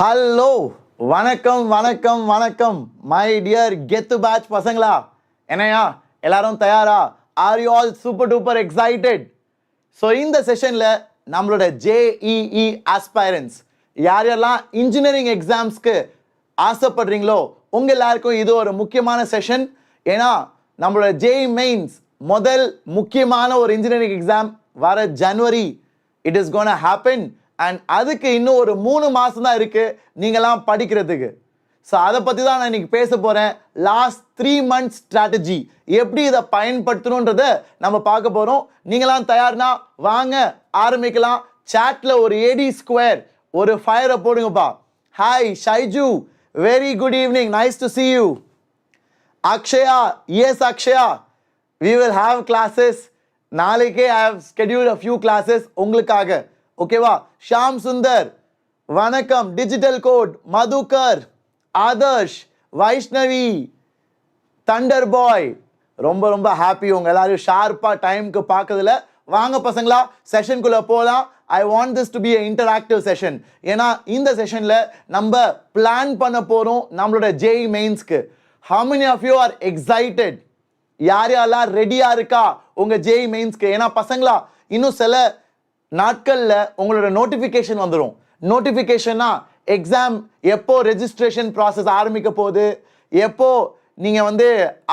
Hello, வணக்கம் வணக்கம் வணக்கம் மை டியர் கெத்து பேட்ச் பசங்களா. என்னையா எல்லாரும் தயாரா? Are you all super duper excited? So இந்த செஷனில் நம்மளோட ஜேஇஇ ஆஸ்பைரன்ஸ் யார் யாரெல்லாம் இன்ஜினியரிங் எக்ஸாம்ஸ்க்கு ஆசைப்படுறீங்களோ உங்கள் எல்லாருக்கும் இது ஒரு முக்கியமான செஷன். ஏன்னா நம்மளோட ஜேஇ மெயின்ஸ் முதல் முக்கியமான ஒரு இன்ஜினியரிங் எக்ஸாம் வர January it is gonna happen. And அதுக்கு இன்னும் ஒரு 3 மாதம் தான் இருக்குது நீங்களாம் படிக்கிறதுக்கு. ஸோ அதை பற்றி தான் நான் இன்னைக்கு பேச போகிறேன். லாஸ்ட் 3 months ஸ்ட்ராட்டஜி எப்படி இதை பயன்படுத்தணுன்றத நம்ம பார்க்க போகிறோம். நீங்களாம் தயார்னா வாங்க ஆரம்பிக்கலாம். சாட்டில் ஒரு AD2 ஒரு ஃபயரை போடுங்கப்பா. Hi Shaiju, very good evening, nice to see you. Akshaya, yes Akshaya, we will have classes. நாளைக்கே I have scheduled a few classes உங்களுக்காக. ஓகேவா? ஷாம் சுந்தர் வணக்கம். Digital code Madhukar, Adarsh, Vaishnavi, thunder boy, ரொம்ப ரொம்ப ஹாப்பி உங்க எல்லாரும் ஷார்ப்பா டைமுக்கு பார்க்கறதுல. வாங்க பசங்களா செஷனுக்குள்ள போகலாம். I want this to be a interactive session. ஏன்னா இந்த செஷன்ல நம்ம பிளான் பண்ண போறோம் நம்மளோட JE மெயின்ஸ்க்கு. how many of you are excited? யார் யாரெல்லாம் ரெடியா இருக்கா உங்க ஜேஇ மெயின்ஸ்க்கு? ஏன்னா பசங்களா இன்னும் சில நாட்கள்ல உங்களோட நோட்டிஃபிகேஷன் வந்துடும். நோட்டிஃபிகேஷன்னா எக்ஸாம் எப்போ ரெஜிஸ்ட்ரேஷன் ப்ராசஸ் ஆரம்பிக்க போகுது, எப்போ நீங்கள்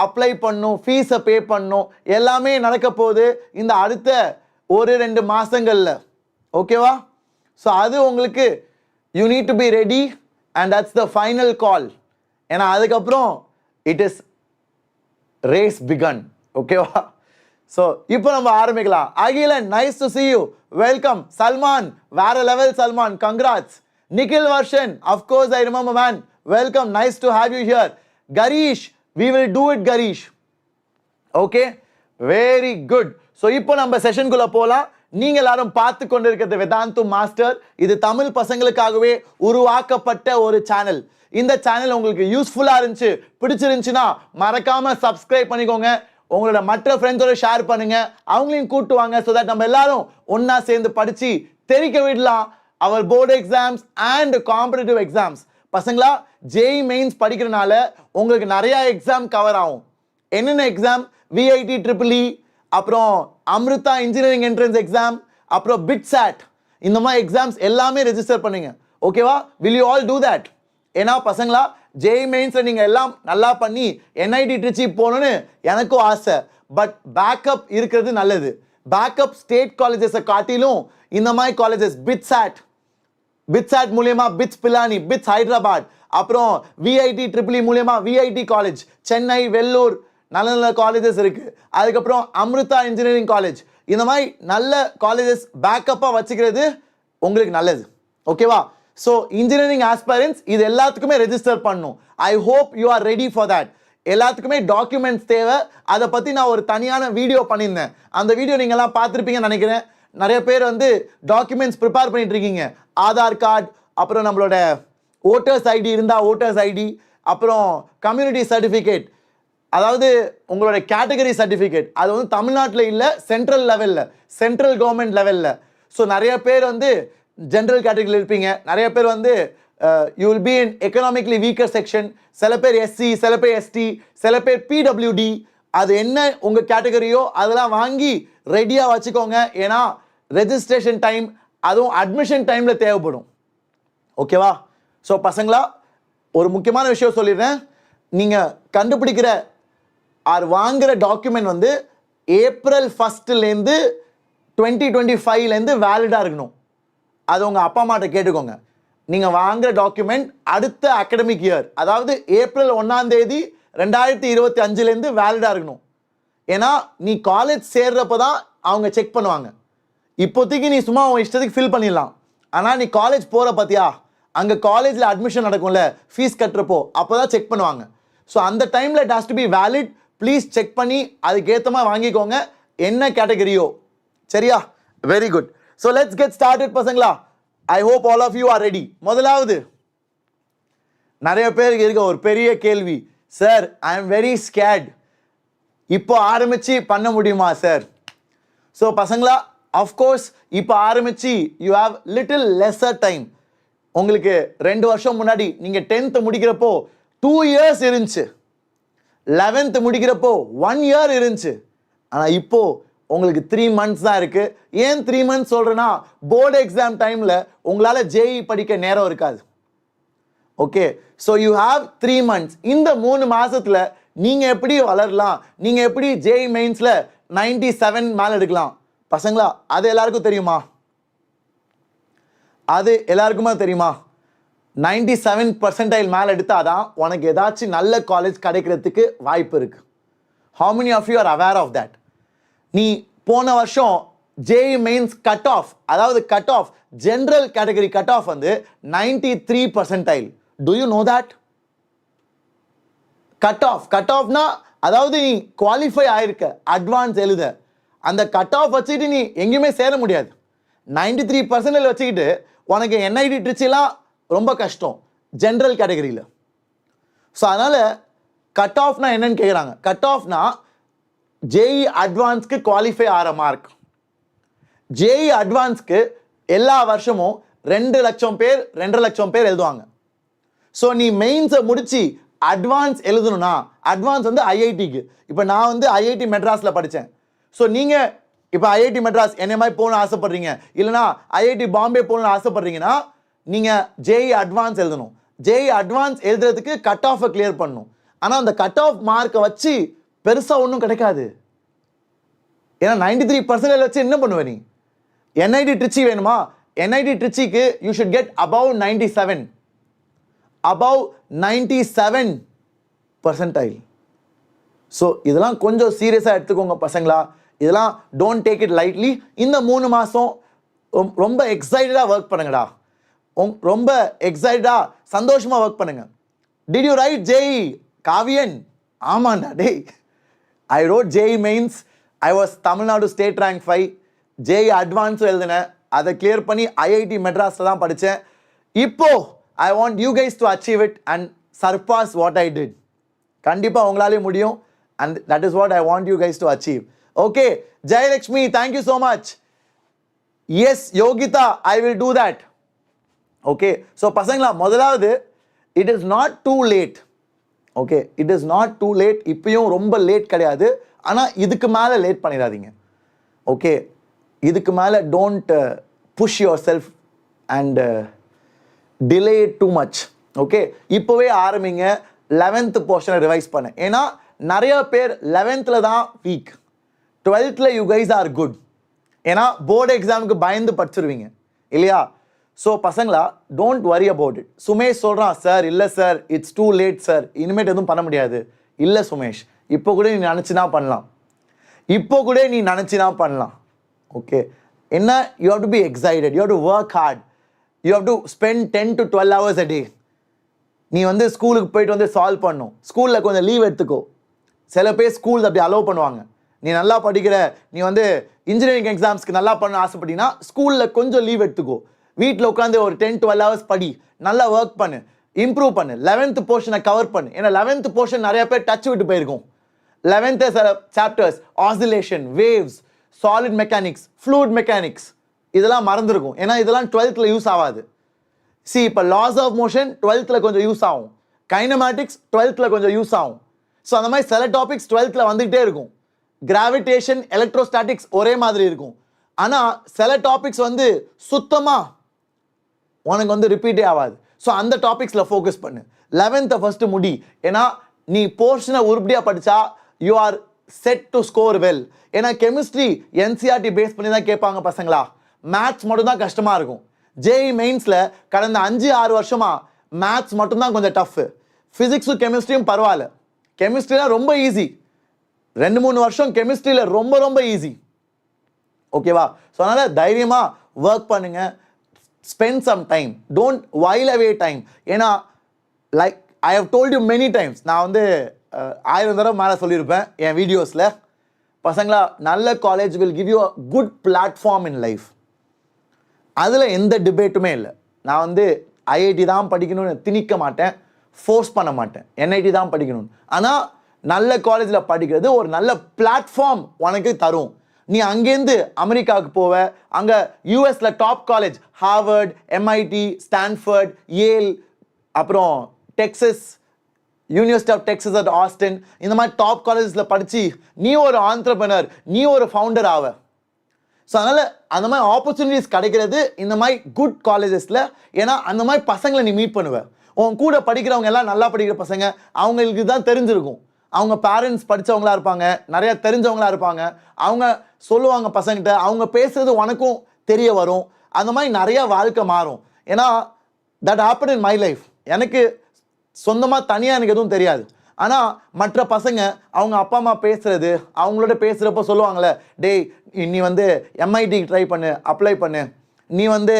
அப்ளை பண்ணணும், ஃபீஸை பே பண்ணணும், எல்லாமே நடக்க போகுது இந்த அடுத்த 1-2 மாதங்களில். ஓகேவா? ஸோ அது உங்களுக்கு you need to be ready and that's the final call. ஏன்னா அதுக்கப்புறம் இட் இஸ் ரேஸ் பிகன். ஓகேவா? ஸோ இப்போ நம்ம ஆரம்பிக்கலாம். Akilan, nice to see you. Welcome. Salman, வேற level Salman, congrats. Nikhil Varshan, of course I remember man, welcome, nice to have you here. Karish, we will do it Karish. Okay, very good. So இப்போ நம்ம செஷனுக்குள்ள போகலாம். நீங்க எல்லாரும் பார்த்து கொண்டிருக்கிறது வேதாந்து மாஸ்டர். இது தமிழ் பசங்களுக்காகவே உருவாக்கப்பட்ட ஒரு சேனல். இந்த சேனல் உங்களுக்கு யூஸ்ஃபுல்லா இருந்துச்சு, பிடிச்சிருந்துச்சுன்னா மறக்காம சப்ஸ்கிரைப் பண்ணிக்கோங்க. உங்களோட மற்ற ஃப்ரெண்ட்ஸோட ஷேர் பண்ணுங்க, அவங்களையும் கூட்டு வாங்க. ஸோ தட் நம்ம எல்லாரும் ஒன்னா சேர்ந்து படிச்சு தெரிக்க விடலாம் அவர் board exams and competitive exams. பசங்களா ஜேஇ மெயின்ஸ் படிக்கிறனால உங்களுக்கு நிறைய எக்ஸாம் கவர் ஆகும். என்னென்ன எக்ஸாம்? விஐடி ட்ரிபிள்இ, அப்புறம் அமிர்தா இன்ஜினியரிங் என்ட்ரன்ஸ் எக்ஸாம், அப்புறம் பிட்சாட், இந்த மாதிரி எக்ஸாம்ஸ் எல்லாமே ரெஜிஸ்டர் பண்ணுங்க. ஓகேவா? Will you all two that? ஏன்னா பசங்களா ஜேஇ மெயின்ஸ்ல நீங்க எல்லாம் நல்லா பண்ணி என்ஐடி ட்ரிச்சி போகணும்னு எனக்கும் ஆசை. பட் பேக்கப் இருக்கிறது நல்லது. பேக்கப் ஸ்டேட் காலேஜஸை காட்டிலும் இந்த மாதிரி காலேஜஸ் பிட்சாட் மூலியமா பிட்ஸ் பிலானி, பிட்ஸ் ஹைதராபாத், அப்புறம் விஐடி ட்ரிபிள்இ மூலியமா விஐடி காலேஜ் சென்னை, வெள்ளூர், நல்ல நல்ல காலேஜஸ் இருக்கு. அதுக்கப்புறம் அமிர்தா இன்ஜினியரிங் காலேஜ், இந்த மாதிரி நல்ல காலேஜஸ் பேக்கப்பா வச்சுக்கிறது உங்களுக்கு நல்லது. ஓகேவா? ஸோ இன்ஜினியரிங் ஆஸ்பைரன்ஸ் இது எல்லாத்துக்குமே ரெஜிஸ்டர் பண்ணணும். I hope you are ready for that. எல்லாத்துக்குமே டாக்குமெண்ட்ஸ் தேவை. அதை பற்றி நான் ஒரு தனியான வீடியோ பண்ணியிருந்தேன். அந்த வீடியோ நீங்கள்லாம் பார்த்துருப்பீங்கன்னு நினைக்கிறேன். நிறைய பேர் டாக்குமெண்ட்ஸ் ப்ரிப்பேர் பண்ணிட்டு இருக்கீங்க. ஆதார் கார்டு, அப்புறம் நம்மளோட ஓட்டர்ஸ் ஐடி இருந்தால் ஓட்டர்ஸ் ஐடி, அப்புறம் கம்யூனிட்டி சர்டிஃபிகேட், அதாவது உங்களோட கேட்டகரி சர்டிஃபிகேட். அது தமிழ்நாட்டில் இல்லை, சென்ட்ரல் லெவலில், சென்ட்ரல் கவர்மெண்ட் லெவலில். ஸோ நிறைய பேர் ஜென்ரல் கேட்டகரியில் இருப்பீங்க. நிறைய பேர் you will be in economically weaker section. சில பேர் எஸ்சி, சில பேர் எஸ்டி, சில பேர் பிடபிள்யூடி. அது என்ன உங்கள் கேட்டகரியோ அதெல்லாம் வாங்கி ரெடியாக வச்சுக்கோங்க. ஏன்னா ரெஜிஸ்ட்ரேஷன் டைம், அதுவும் அட்மிஷன் டைமில் தேவைப்படும். ஓகேவா? ஸோ பசங்களா ஒரு முக்கியமான விஷயம் சொல்லிடுறேன். நீங்கள் கண்டுபிடிக்கிற ஆர் வாங்குகிற டாக்குமெண்ட் ஏப்ரல் 1 2025 வேலிடாக இருக்கணும். அது உங்கள் அப்பா அம்மாட்ட கேட்டுக்கோங்க. நீங்கள் வாங்குகிற டாக்குமெண்ட் அடுத்த அகடமிக் இயர், அதாவது ஏப்ரல் 1 2025 வேலிடாக இருக்கணும். ஏன்னா நீ காலேஜ் சேர்றப்ப தான் அவங்க செக் பண்ணுவாங்க. இப்போதைக்கு நீ சும்மா உன் இஷ்டத்துக்கு ஃபில் பண்ணிடலாம். ஆனால் நீ காலேஜ் போகிற பார்த்தியா, அங்கே காலேஜில் அட்மிஷன் நடக்கும்ல, ஃபீஸ் கட்டுறப்போ அப்போ தான் செக் பண்ணுவாங்க. ஸோ அந்த டைமில் it has to be valid. Please check பண்ணி அதுக்கேற்ற மாதிரி வாங்கிக்கோங்க என்ன கேட்டகரியோ. சரியா? Very good. So let's get started பசங்களா. I hope all of you are ready. முதலாவது நிறைய பேருக்கு இருக்க ஒரு பெரிய கேள்வி, sir I am very scared, இப்போ ஆரம்பிச்சு பண்ண முடியுமா சார்? ஸோ பசங்களா அஃப்கோர்ஸ் இப்போ ஆரம்பிச்சு you have little lesser time. உங்களுக்கு 2 வருஷம் முன்னாடி நீங்கள் 10th முடிக்கிறப்போ 2 years இருந்துச்சு, 11th முடிக்கிறப்போ 1 year இருந்துச்சு. ஆனால் இப்போ உங்களுக்கு 3 months தான் இருக்கு. ஏன் 3 months சொல்றேன்னா, போர்டு எக்ஸாம் டைம்ல உங்களால ஜேஇ படிக்க நேரம் இருக்காது. Okay, so you have 3 months. இந்த 3 மாசத்துல நீங்க எப்படி வளரலாம், நீங்க எப்படி ஜேஇ மெயின்ஸ்ல 97 மேல எடுக்கலாம் பசங்களா? அது எல்லாருக்கும் தெரியுமா? அது எல்லாருக்குமா தெரியுமா? 97 percentile மேல எடுத்தாதான் உனக்கு ஏதாச்சும் நல்ல காலேஜ் கிடைக்கிறதுக்கு வாய்ப்பு இருக்கு. How many of you are aware of that? நீ போன வருஷம் ஜேஇ மெயின்ஸ் கட் ஆஃப், அதாவது cut off general category cut off வந்து 93 percentile. Do you know that? Cut ஆஃப்னா அதாவது நீ குவாலிஃபை ஆயிருக்க, அட்வான்ஸ் எழுத, அந்த கட் ஆஃப் வச்சுக்கிட்டு நீ எங்கேயுமே சேர முடியாது. 93% வச்சுக்கிட்டு உனக்கு என்ஐடி ட்ரிச்சிலாம் ரொம்ப கஷ்டம் ஜென்ரல் கேட்டகரியில். ஸோ அதனால் கட் ஆஃப்னா என்னன்னு கேட்குறாங்க. கட் ஆஃப்னா ஜேஇ அட்வான்ஸ்க்கு குவாலிஃபை ஆகிற மார்க். ஜேஇ அட்வான்ஸ்க்கு எல்லா வருஷமும் 2 லட்சம் பேர் 2.5 லட்சம் பேர் எழுதுவாங்க. ஸோ நீ மெயின்ஸை முடிச்சு அட்வான்ஸ் எழுதணும்னா, அட்வான்ஸ் வந்து ஐஐடிக்கு, இப்போ நான் வந்து ஐஐடி மெட்ராஸில் படித்தேன். ஸோ நீங்கள் இப்போ ஐஐடி மெட்ராஸ் என்னை மாதிரி போகணும்னு ஆசைப்படுறீங்க, இல்லைனா ஐஐடி பாம்பே போகணும்னு ஆசைப்படுறீங்கன்னா நீங்கள் ஜேஇ அட்வான்ஸ் எழுதணும். ஜேஇ அட்வான்ஸ் எழுதுறதுக்கு கட் ஆஃபை கிளியர் பண்ணணும். ஆனால் அந்த கட் ஆஃப் மார்க்கை வச்சு பெருசாக ஒன்றும் கிடைக்காது. ஏன்னா 93% வச்சு என்ன பண்ணுவ நீ? என்ஐடி ட்ரிச்சி வேணுமா? என்ஐடி ட்ரிச்சிக்கு you should get above 97 percentile. So இதெல்லாம் கொஞ்சம் சீரியஸாக எடுத்துக்கோங்க பசங்களா. இதெல்லாம் டோன்ட் டேக் இட் லைட்லி. இந்த 3 மாதம் ரொம்ப எக்ஸைட்டடாக ஒர்க் பண்ணுங்கடா, ரொம்ப எக்ஸைட்டடாக சந்தோஷமாக ஒர்க் பண்ணுங்க. Did you write JEE Kaviyan? ஆமாண்டா டேய், I wrote JEE Mains. I was Tamil Nadu state rank 5. JEE அட்வான்ஸும் எழுதினேன், அதை கிளியர் பண்ணி ஐஐடி மெட்ராஸில் தான் படித்தேன். இப்போ I want you guys to achieve it and surpass what I did. கண்டிப்பாக உங்களாலே முடியும். And that is what I want you guys to achieve. Okay Jayalakshmi, thank you so much. Yes Yogita, I will do that. Okay, so பசங்களா, முதலாவது it is not too late. Okay, it is not too late. இப்பயும் ரொம்ப late கிடையாது, ஆனால் இதுக்கு மேலே late பண்ணிடாதீங்க. Okay, இதுக்கு மேலே don't push yourself and delay too much. Okay, இப்போவே ஆரம்பிங்க 11th போர்ஷனை ரிவைஸ் பண்ண. ஏன்னா நிறைய பேர் 11th தான் week, 12th you guys are good. ஏன்னா போர்டு எக்ஸாமுக்கு பயந்து படிச்சிருவீங்க இல்லையா? ஸோ பசங்களா, don't worry about it. Sumesh சொல்கிறான், சார் இல்லை sir, it's too late sir, இனிமேட் எதுவும் பண்ண முடியாது. இல்லை சுமேஷ், இப்போ கூட நீ நினச்சினா பண்ணலாம், இப்போ கூட நீ நினச்சினா பண்ணலாம். ஓகே, என்ன, you have to be excited, you have to work hard, you have to spend 10 to 12 hours a day. நீ வந்து ஸ்கூலுக்கு போயிட்டு வந்து சால்வ் பண்ணும். ஸ்கூலில் கொஞ்சம் லீவ் எடுத்துக்கோ. சில பேர் ஸ்கூல் அப்படி அலோவ் பண்ணுவாங்க. நீ நல்லா படிக்கிற, நீ வந்து இன்ஜினியரிங் எக்ஸாம்ஸ்க்கு நல்லா பண்ண ஆசைப்பட்டீங்கன்னா ஸ்கூலில் கொஞ்சம் லீவ் எடுத்துக்கோ. வீட்டில் உட்காந்து ஒரு 10-12 hours படி, நல்லா ஒர்க் பண்ணு, இம்ப்ரூவ் பண்ணு, 11th போர்ஷனை கவர் பண்ணு. ஏன்னா 11th போர்ஷன் நிறைய பேர் டச் விட்டு போயிருக்கும். 11th chapters oscillation, waves, solid mechanics, fluid mechanics இதெல்லாம் மறந்துருக்கும். ஏன்னா இதெல்லாம் 12th யூஸ் ஆகாது. சி, இப்போ லாஸ் ஆஃப் மோஷன் 12th கொஞ்சம் யூஸ் ஆகும், கைனமேட்டிக்ஸ் 12th கொஞ்சம் யூஸ் ஆகும். ஸோ அந்த மாதிரி சில டாபிக்ஸ் 12th வந்துகிட்டே இருக்கும். கிராவிடேஷன், எலக்ட்ரோஸ்டாட்டிக்ஸ் ஒரே மாதிரி இருக்கும். ஆனால் சில டாபிக்ஸ் வந்து சுத்தமாக உனக்கு வந்து ரிப்பீட்டே ஆகாது. ஸோ அந்த டாபிக்ஸில் ஃபோக்கஸ் பண்ணு. 11th ஃபஸ்ட்டு முடி. ஏன்னா நீ போர்ஷனை உருப்படியாக படித்தா you are set to score well. ஏன்னா கெமிஸ்ட்ரி என்சிஆர்டி பேஸ் பண்ணி தான் கேட்பாங்க பசங்களா. மேத்ஸ் மட்டும்தான் கஷ்டமாக இருக்கும். ஜேஇ மெயின்ஸில் கடந்த 5-6 வருஷமாக மேத்ஸ் மட்டும்தான் கொஞ்சம் டஃப்பு. ஃபிசிக்ஸும் கெமிஸ்ட்ரியும் பரவாயில்ல. கெமிஸ்ட்ரிலாம் ரொம்ப ஈஸி. 2-3 வருஷம் கெமிஸ்ட்ரியில் ரொம்ப ரொம்ப ஈஸி. ஓகேவா? ஸோ அதனால் தைரியமாக ஒர்க் பண்ணுங்க. Spend some time, don't while away time. ஏன்னா like I have told you many times, நான் வந்து 1000 தடவை மேலே சொல்லியிருப்பேன் என் வீடியோஸில். பசங்களா, நல்ல college will give you a good platform in life. அதில் எந்த டிபேட்டுமே இல்லை. நான் வந்து ஐஐடி தான் படிக்கணும்னு திணிக்க மாட்டேன், ஃபோர்ஸ் பண்ண மாட்டேன். என்ஐடி தான் படிக்கணும். ஆனால் நல்ல காலேஜில் படிக்கிறது ஒரு நல்ல பிளாட்ஃபார்ம் உனக்கு தரும். நீ அங்கேருந்து அமெரிக்காவுக்கு போவ, அங்கே யூஎஸ்ல top college Harvard, MIT, Stanford, Yale, அப்புறம் Texas, university of Texas at Austin, இந்த மாதிரி டாப் காலேஜஸில் படித்து நீ ஒரு ஆண்டர்பிரனர், நீ ஒரு ஃபவுண்டர் ஆவ. ஸோ அதனால் அந்த மாதிரி ஆப்பர்ச்சுனிட்டிஸ் கிடைக்கிறது இந்த மாதிரி குட் காலேஜஸில். ஏன்னா அந்த மாதிரி பசங்களை நீ மீட் பண்ணுவ. உன் கூட படிக்கிறவங்க எல்லாம் நல்லா படிக்கிற பசங்க, அவங்களுக்கு தான் தெரிஞ்சிருக்கும். அவங்க பேரண்ட்ஸ் படித்தவங்களா இருப்பாங்க, நிறைய தெரிஞ்சவங்களா இருப்பாங்க. அவங்க சொல்லுவாங்க பசங்கிட்ட, அவங்க பேசுறது உனக்கும் தெரிய வரும். அந்த மாதிரி நிறைய வாழ்க்கை மாறும். ஏன்னா that happen in my life. எனக்கு சொந்தமாக தனியாக எனக்கு எதுவும் தெரியாது. ஆனால் மற்ற பசங்க அவங்க அப்பா அம்மா பேசுறது, அவங்களோட பேசுகிறப்போ சொல்லுவாங்களே, டேய் நீ வந்து எம்ஐடிக்கு ட்ரை பண்ணு, அப்ளை பண்ணு, நீ வந்து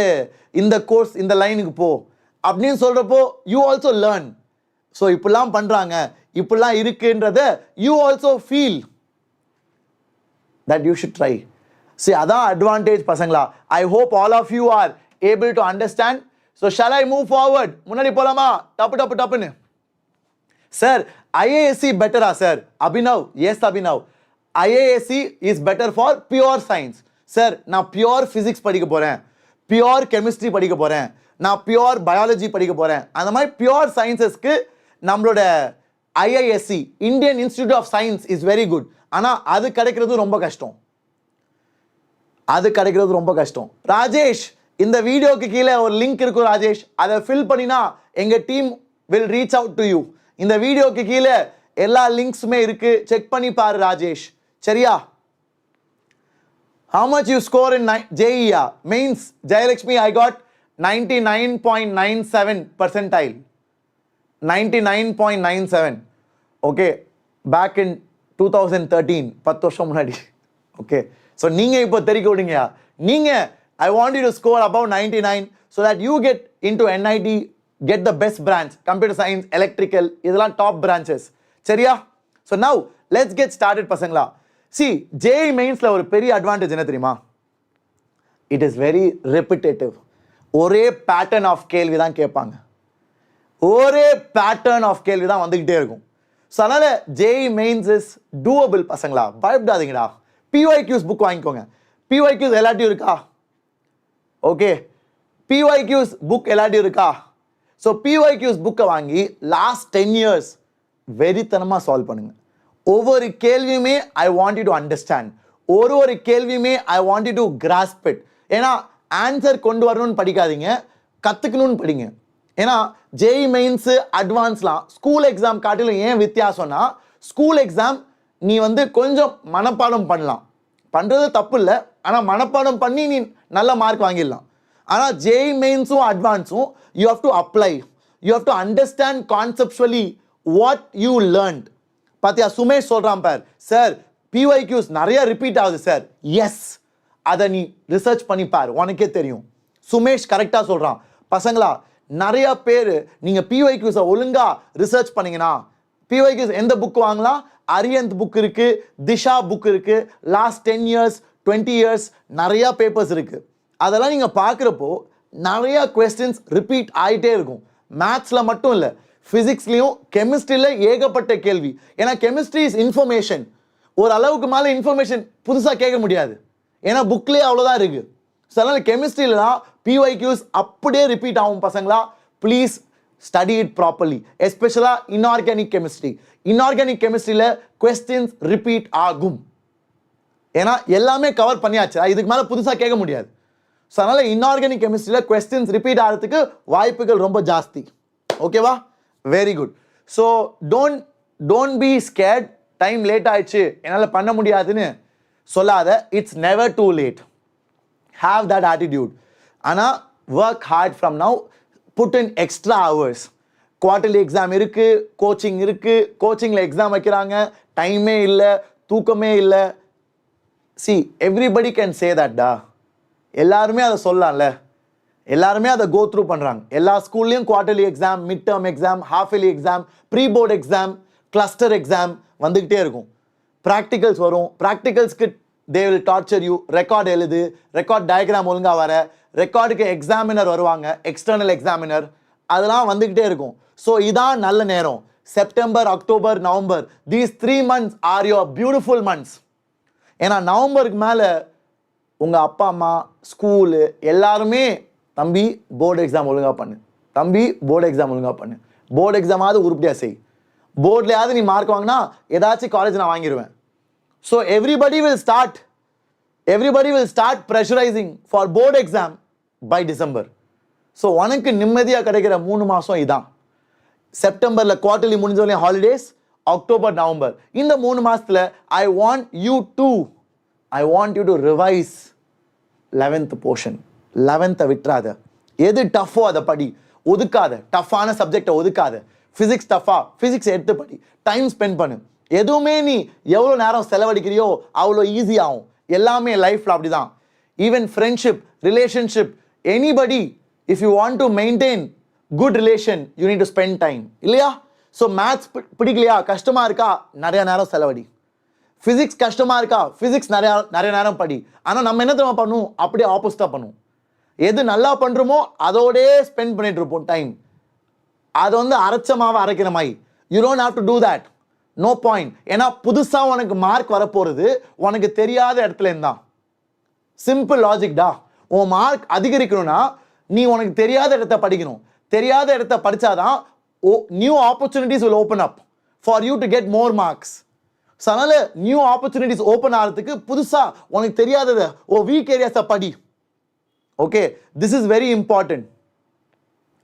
இந்த கோர்ஸ் இந்த லைனுக்கு போ அப்படின்னு சொல்கிறப்போ யூ ஆல்சோ லேர்ன். ஸோ இப்படிலாம் பண்ணுறாங்க, இப்படிலாம் இருக்குன்றத you also feel that you should try. சரி, அதான் அட்வான்டேஜ் பசங்களா. I hope all of you are able to understand. So shall I move forward? முன்னாடி போகலாமா? டப்பு டப்பு டப்புன்னு. சார் ஐஏஎஸ்சி பெட்டரா sir? Abhinav, yes Abhinav, IISc is better for pure science. Sir நான் பியூர் ஃபிசிக்ஸ் படிக்க போகிறேன், பியூர் கெமிஸ்ட்ரி படிக்க போகிறேன், நான் பியூர் பயாலஜி படிக்க போகிறேன். அந்த மாதிரி பியூர் சயின்சஸ்க்கு நம்மளோட IISc, Indian Institute of Science is very good. ஆனால் அது கிடைக்கிறது ரொம்ப கஷ்டம், அது கிடைக்கிறது ரொம்ப கஷ்டம். ராஜேஷ், இந்த வீடியோக்கு கீழே ஒரு லிங்க் இருக்கும் ராஜேஷ், அதை ஃபில் பண்ணினா எங்கள் team will reach out to you. இந்த வீடியோக்கு கீழே எல்லா லிங்க்ஸுமே இருக்கு, செக் பண்ணி பாரு ராஜேஷ். சரியா? How much you score in JEE? Mains, Jayalakshmi, I got 99.97 percentile. 99.97. Okay, back in 2013, 10 வருஷம் முன்னாடி. Okay, so நீங்க இப்போ தெரிக்க விடுங்க. நீங்க, I want you to score above 99 so that you get into NIT, get the best branch, computer science, electrical, இதெல்லாம் top branches. சரியா? So now let's get started பசங்களா. See, JEE Mainsல ஒரு பெரிய அட்வான்டேஜ் என்ன தெரியுமா? It is very repetitive. ஒரே pattern of கேள்வி தான் கேட்பாங்க, ஒரே பேட்டர்ன் ஆஃப் கேள்வி தான் வந்துக்கிட்டே இருக்கும். ஸோ அதனால் JEE Mains இஸ் டூவபிள் பசங்களா, பயப்படாதீங்கடா. PYQs புக் வாங்கிக்கோங்க. PYQs எல்லாத்தையும் இருக்கா? ஓகே, PYQs புக் எல்லாத்தையும் இருக்கா? ஸோ PYQs புக்கை வாங்கி லாஸ்ட் 10 years வெறித்தனமாக சால்வ் பண்ணுங்க. ஒவ்வொரு கேள்வியுமே I want you to understand, ஒரு கேள்வியுமே I want you to grasp it. ஏன்னா ஆன்சர் கொண்டு வரணும்னு படிக்காதீங்க, கற்றுக்கணும்னு படிங்க. ஏன்னா JEE Mains அட்வான்ஸ்லாம் ஸ்கூல் எக்ஸாம் காட்டிலும் ஏன் வித்தியாசம்னா, ஸ்கூல் எக்ஸாம் நீ வந்து கொஞ்சம் மனப்பாடம் பண்ணலாம், பண்ணுறது தப்பு இல்லை, ஆனால் மனப்பாடம் பண்ணி நீ நல்ல மார்க் வாங்கிடலாம். ஆனால் JEE Mainsும் அட்வான்ஸும் you have to apply, you have to understand conceptually what you learned. பார்த்தியா, சுமேஷ் சொல்கிறான் பார், சார் PYQs நிறைய ரிப்பீட் ஆகுது சார். எஸ், அதை நீ ரிசர்ச் பண்ணிப்பார், உனக்கே தெரியும். சுமேஷ் கரெக்டாக சொல்கிறான். பசங்களா, நிறைய பேர் நீங்கள் PYQs ஒழுங்காக ரிசர்ச் பண்ணிங்கன்னா, PYQs எந்த புக் வாங்கலாம்? அரியந்த் புக் இருக்குது, திஷா புக் இருக்குது, லாஸ்ட் 10 years 20 years நிறையா பேப்பர்ஸ் இருக்குது. அதெல்லாம் நீங்கள் பார்க்குறப்போ நிறையா கொஸ்டின்ஸ் ரிப்பீட் ஆகிட்டே இருக்கும். மேத்ஸில் மட்டும் இல்லை, ஃபிசிக்ஸ்லையும் கெமிஸ்ட்ரியில் ஏகப்பட்ட கேள்வி. ஏன்னா கெமிஸ்ட்ரி இஸ் இன்ஃபர்மேஷன், ஒரு அளவுக்கு மேலே இன்ஃபர்மேஷன் புதுசாக கேட்க முடியாது, ஏன்னா புக்லேயே அவ்வளோதான் இருக்குது. ஸோ அதனால் கெமிஸ்ட்ரியிலாம் PYQs அப்படியே ரிப்பீட் ஆகும் பசங்களா. ப்ளீஸ் ஸ்டடி இட் ப்ராப்பர்லி, எஸ்பெஷலாக இன்ஆர்கானிக் கெமிஸ்ட்ரி. இன்ஆர்கானிக் கெமிஸ்ட்ரியில் கொஸ்டின்ஸ் ரிப்பீட் ஆகும், ஏன்னா எல்லாமே கவர் பண்ணியாச்சு, இதுக்கு மேலே புதுசாக கேட்க முடியாது. ஸோ அதனால் இன்ஆர்கானிக் கெமிஸ்ட்ரியில் கொஸ்டின்ஸ் ரிப்பீட் ஆகிறதுக்கு வாய்ப்புகள் ரொம்ப ஜாஸ்தி. ஓகேவா? Very good. So don't be scared. Time late ஆயிடுச்சு, என்னால் பண்ண முடியாதுன்னு சொல்லாத. It's never too late. Have that attitude. ஆனால் work hard from now, put in extra hours. Quarterly exam இருக்குது, கோச்சிங் இருக்குது, கோச்சிங்கில் எக்ஸாம் வைக்கிறாங்க, டைமே இல்லை, தூக்கமே இல்லை. சி, எவ்ரிபடி கேன் சே தட்டா, எல்லாருமே அதை சொல்லலாம்ல, எல்லாருமே அதை கோ த்ரூ பண்ணுறாங்க. எல்லா ஸ்கூல்லையும் quarterly exam, mid term exam, half yearly exam, pre board exam, cluster exam வந்துக்கிட்டே இருக்கும். ப்ராக்டிகல்ஸ் வரும், ப்ராக்டிகல்ஸ்க்கு they will torture you. Record எழுது, ரெக்கார்ட் டயக்ராம் ஒழுங்காக வர, ரெக்கார்டுக்கு எக்ஸாமினர் வருவாங்க, எக்ஸ்டர்னல் எக்ஸாமினர், அதெல்லாம் வந்துக்கிட்டே இருக்கும். ஸோ இதான் நல்ல நேரம். September, October, November, these 3 months are your beautiful months. ஏன்னா நவம்பருக்கு மேலே உங்கள் அப்பா அம்மா ஸ்கூலு எல்லாருமே தம்பி போர்டு எக்ஸாம் ஒழுங்காக பண்ணு, தம்பி போர்டு எக்ஸாம் ஒழுங்காக பண்ணு, போர்டு எக்ஸாமாவது உருப்படியாக செய், போர்ட்லையாவது நீ மார்க் வாங்கினா ஏதாச்சும் காலேஜ் நான் வாங்கிடுவேன். So everybody will start pressurizing for board exam by December. So உனக்கு நிம்மதியாக கிடைக்கிற 3 மாதம் இதான். செப்டம்பரில் குவார்டர்லி முடிஞ்சவரையும் ஹாலிடேஸ், அக்டோபர் நவம்பர், இந்த 3 மாதத்தில் I want you to revise 11th portion. 11th விட்டுறாத. எது டஃப்போ அதை படி, ஒதுக்காத. டஃப்பான சப்ஜெக்டை ஒதுக்காத. ஃபிசிக்ஸ் டஃபா, ஃபிசிக்ஸ் எடுத்து படி, டைம் ஸ்பெண்ட் பண்ணு. எதுவுமே நீ எவ்வளோ நேரம் செலவழிக்கிறியோ அவ்வளோ ஈஸி ஆகும். எல்லாமே லைஃப்பில் அப்படி தான். Even friendship, relationship, anybody, if you want to maintain good relation you need to spend time, இல்லையா? ஸோ மேத்ஸ் பிடிக்கலையா, கஷ்டமாக இருக்கா, நிறைய நேரம் செலவடி. ஃபிசிக்ஸ் கஷ்டமாக இருக்கா, ஃபிசிக்ஸ் நிறைய நேரம் படி. ஆனால் நம்ம என்ன தெரியுமா பண்ணுவோம், அப்படியே ஆப்போசிட்டாக பண்ணுவோம். எது நல்லா பண்ணுறோமோ அதோடே ஸ்பெண்ட் பண்ணிட்டு இருப்போம் டைம். அது வந்து அரைச்ச மாவை அரைக்கிற மாதிரி. You don't have to do that. No point. ஏன்னா புதுசாக உனக்கு மார்க் வரப்போகிறது உனக்கு தெரியாத இடத்துல இருந்தான். சிம்பிள் லாஜிக்டா. உன் மார்க் அதிகரிக்கணும்னா நீ உனக்கு தெரியாத இடத்த படிக்கணும். தெரியாத இடத்த படித்தாதான் new opportunities will open up for you to get more marks. So அதனால் நியூ ஆப்பர்ச்சுனிட்டிஸ் ஓப்பன் ஆகிறதுக்கு புதுசாக உனக்கு தெரியாததை வீக் ஏரியாஸை படி. Okay, this is very important.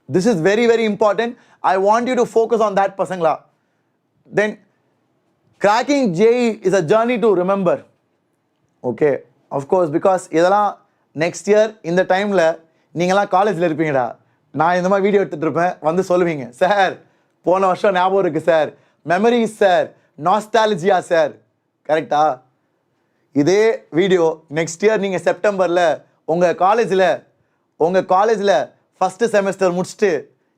This is very, very important. I want you to focus on that, pasangla. Then, cracking JEE is a journey to remember. Okay, of course, because இதெல்லாம் next year இந்த டைமில் நீங்களாம் காலேஜில் இருப்பீங்கடா. நான் இந்த மாதிரி video எடுத்துகிட்டு இருப்பேன், வந்து சொல்லுவீங்க, சார் போன வருஷம் ஞாபகம் இருக்குது sir, memories sir, nostalgia sir. கரெக்டா? இதே வீடியோ நெக்ஸ்ட் இயர் நீங்கள் செப்டம்பரில் உங்கள் காலேஜில் ஃபஸ்ட்டு செமஸ்டர் முடிச்சுட்டு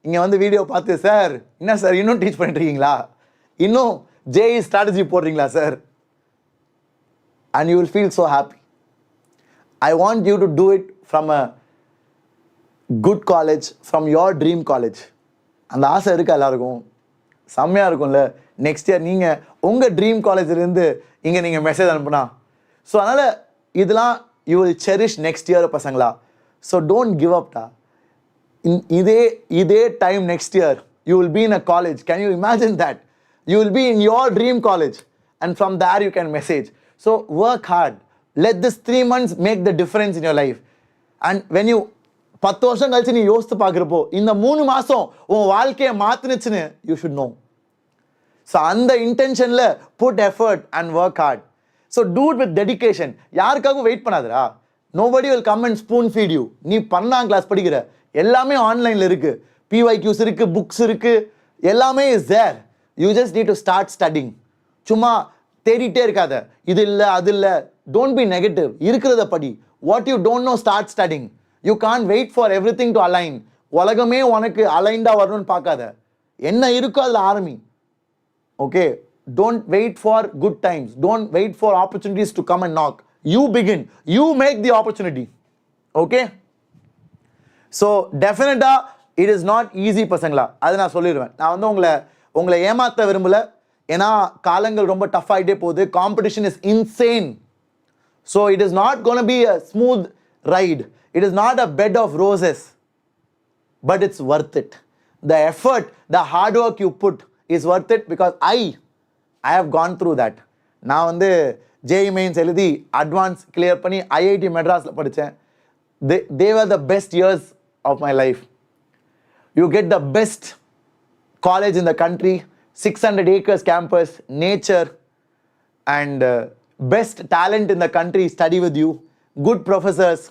இங்கே வந்து வீடியோ பார்த்து, சார் என்ன சார் இன்னும் டீச் பண்ணிட்டுருக்கீங்களா, இன்னும் JEE ஸ்ட்ராட்டஜி போடுறீங்களா sir, and you will feel so happy. I want you to do it from a good college, from your dream college. அந்த ஆசை இருக்கா எல்லாருக்கும்? செம்மையாக இருக்கும்ல. நெக்ஸ்ட் இயர் நீங்கள் உங்கள் ட்ரீம் காலேஜ்லேருந்து இங்கே நீங்கள் மெசேஜ் அனுப்புனா. ஸோ அதனால் இதெல்லாம் you will cherish next year பசங்களா. ஸோ டோன்ட் கிவ் அப்டா. இதே time next year you will be in a college. Can you imagine that? You will be in your dream college and from there you can message. So work hard. Let this 3 months make the difference in your life. And when you 10 வருஷம் கழிச்சு நீ யோசித்து பார்க்குறப்போ இந்த 3 மாதம் உன் வாழ்க்கையை மாற்றினுச்சுன்னு யூ ஷுட் நோ. ஸோ அந்த இன்டென்ஷனில் put effort and work hard. So do it with dedication. யாருக்காகவும் வெயிட் பண்ணாதரா. Nobody will come and spoon feed you. நீ 12ஆம் கிளாஸ் படிக்கிற, எல்லாமே ஆன்லைனில் இருக்குது, PYQs இருக்குது, புக்ஸ் இருக்குது, எல்லாமே is there. You just need to start studying. சும்மா தேடிட்டே இருக்காத, இது இல்லை அது இல்லை. Don't be negative. இருக்கிறத படி. What you don't know start studying. You can't wait for everything to align. உலகமே உனக்கு அலைன்டாக வரணும்னு பார்க்காத. என்ன இருக்கோ அதில் ஆரம்பி. Okay, don't wait for good times. Don't wait for opportunities to come and knock. You begin. You make the opportunity. Okay? So definitely it is not easy பசங்களா. அது நான் சொல்லிடுவேன். நான் வந்து உங்களை ஏமாற்ற விரும்பல. ஏன்னா காலங்கள் ரொம்ப டஃப் ஆகிட்டே போகுது. Competition is insane. So it is not gonna be a smooth ride. It is not a bed of roses. But it's worth it. The effort, the hard work you put is worth it. Because I have gone through that. நான் வந்து JEE Mains எழுதி advance clear பண்ணி IIT மெட்ராஸில் படித்தேன். they were the best years of my life. You get the best college in the country, 600 acres campus, nature, and best talent in the country study with you, good professors,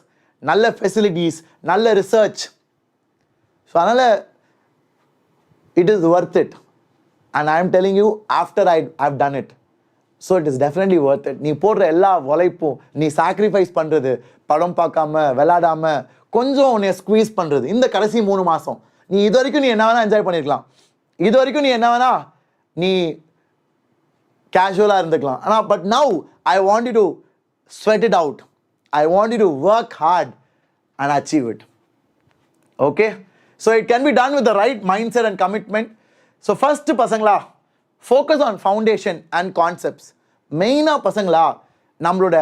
நல்ல facilities, நல்ல research. So அதனால் it is worth it. And I am telling you, after I've done it. So it is definitely worth it. நீ போடுற எல்லா உழைப்பும், நீ sacrifice பண்ணுறது, படம் பார்க்காம விளையாடாமல் கொஞ்சம் உன்னை ஸ்குவீஸ் பண்ணுறது, இந்த கடைசி 3 மாதம் நீ இது வரைக்கும் நீ என்ன வேணால் என்ஜாய் பண்ணியிருக்கலாம். இது வரைக்கும் நீ என்ன வேணால் நீ கேஷுவலாக இருந்துக்கலாம். ஆனால் but now I want you to sweat it out. I want you to work hard and achieve it. Okay, so it can be done with the right mindset and commitment. So first பசங்களா, focus on foundation and concepts. மெயினாக பசங்களா, நம்மளோட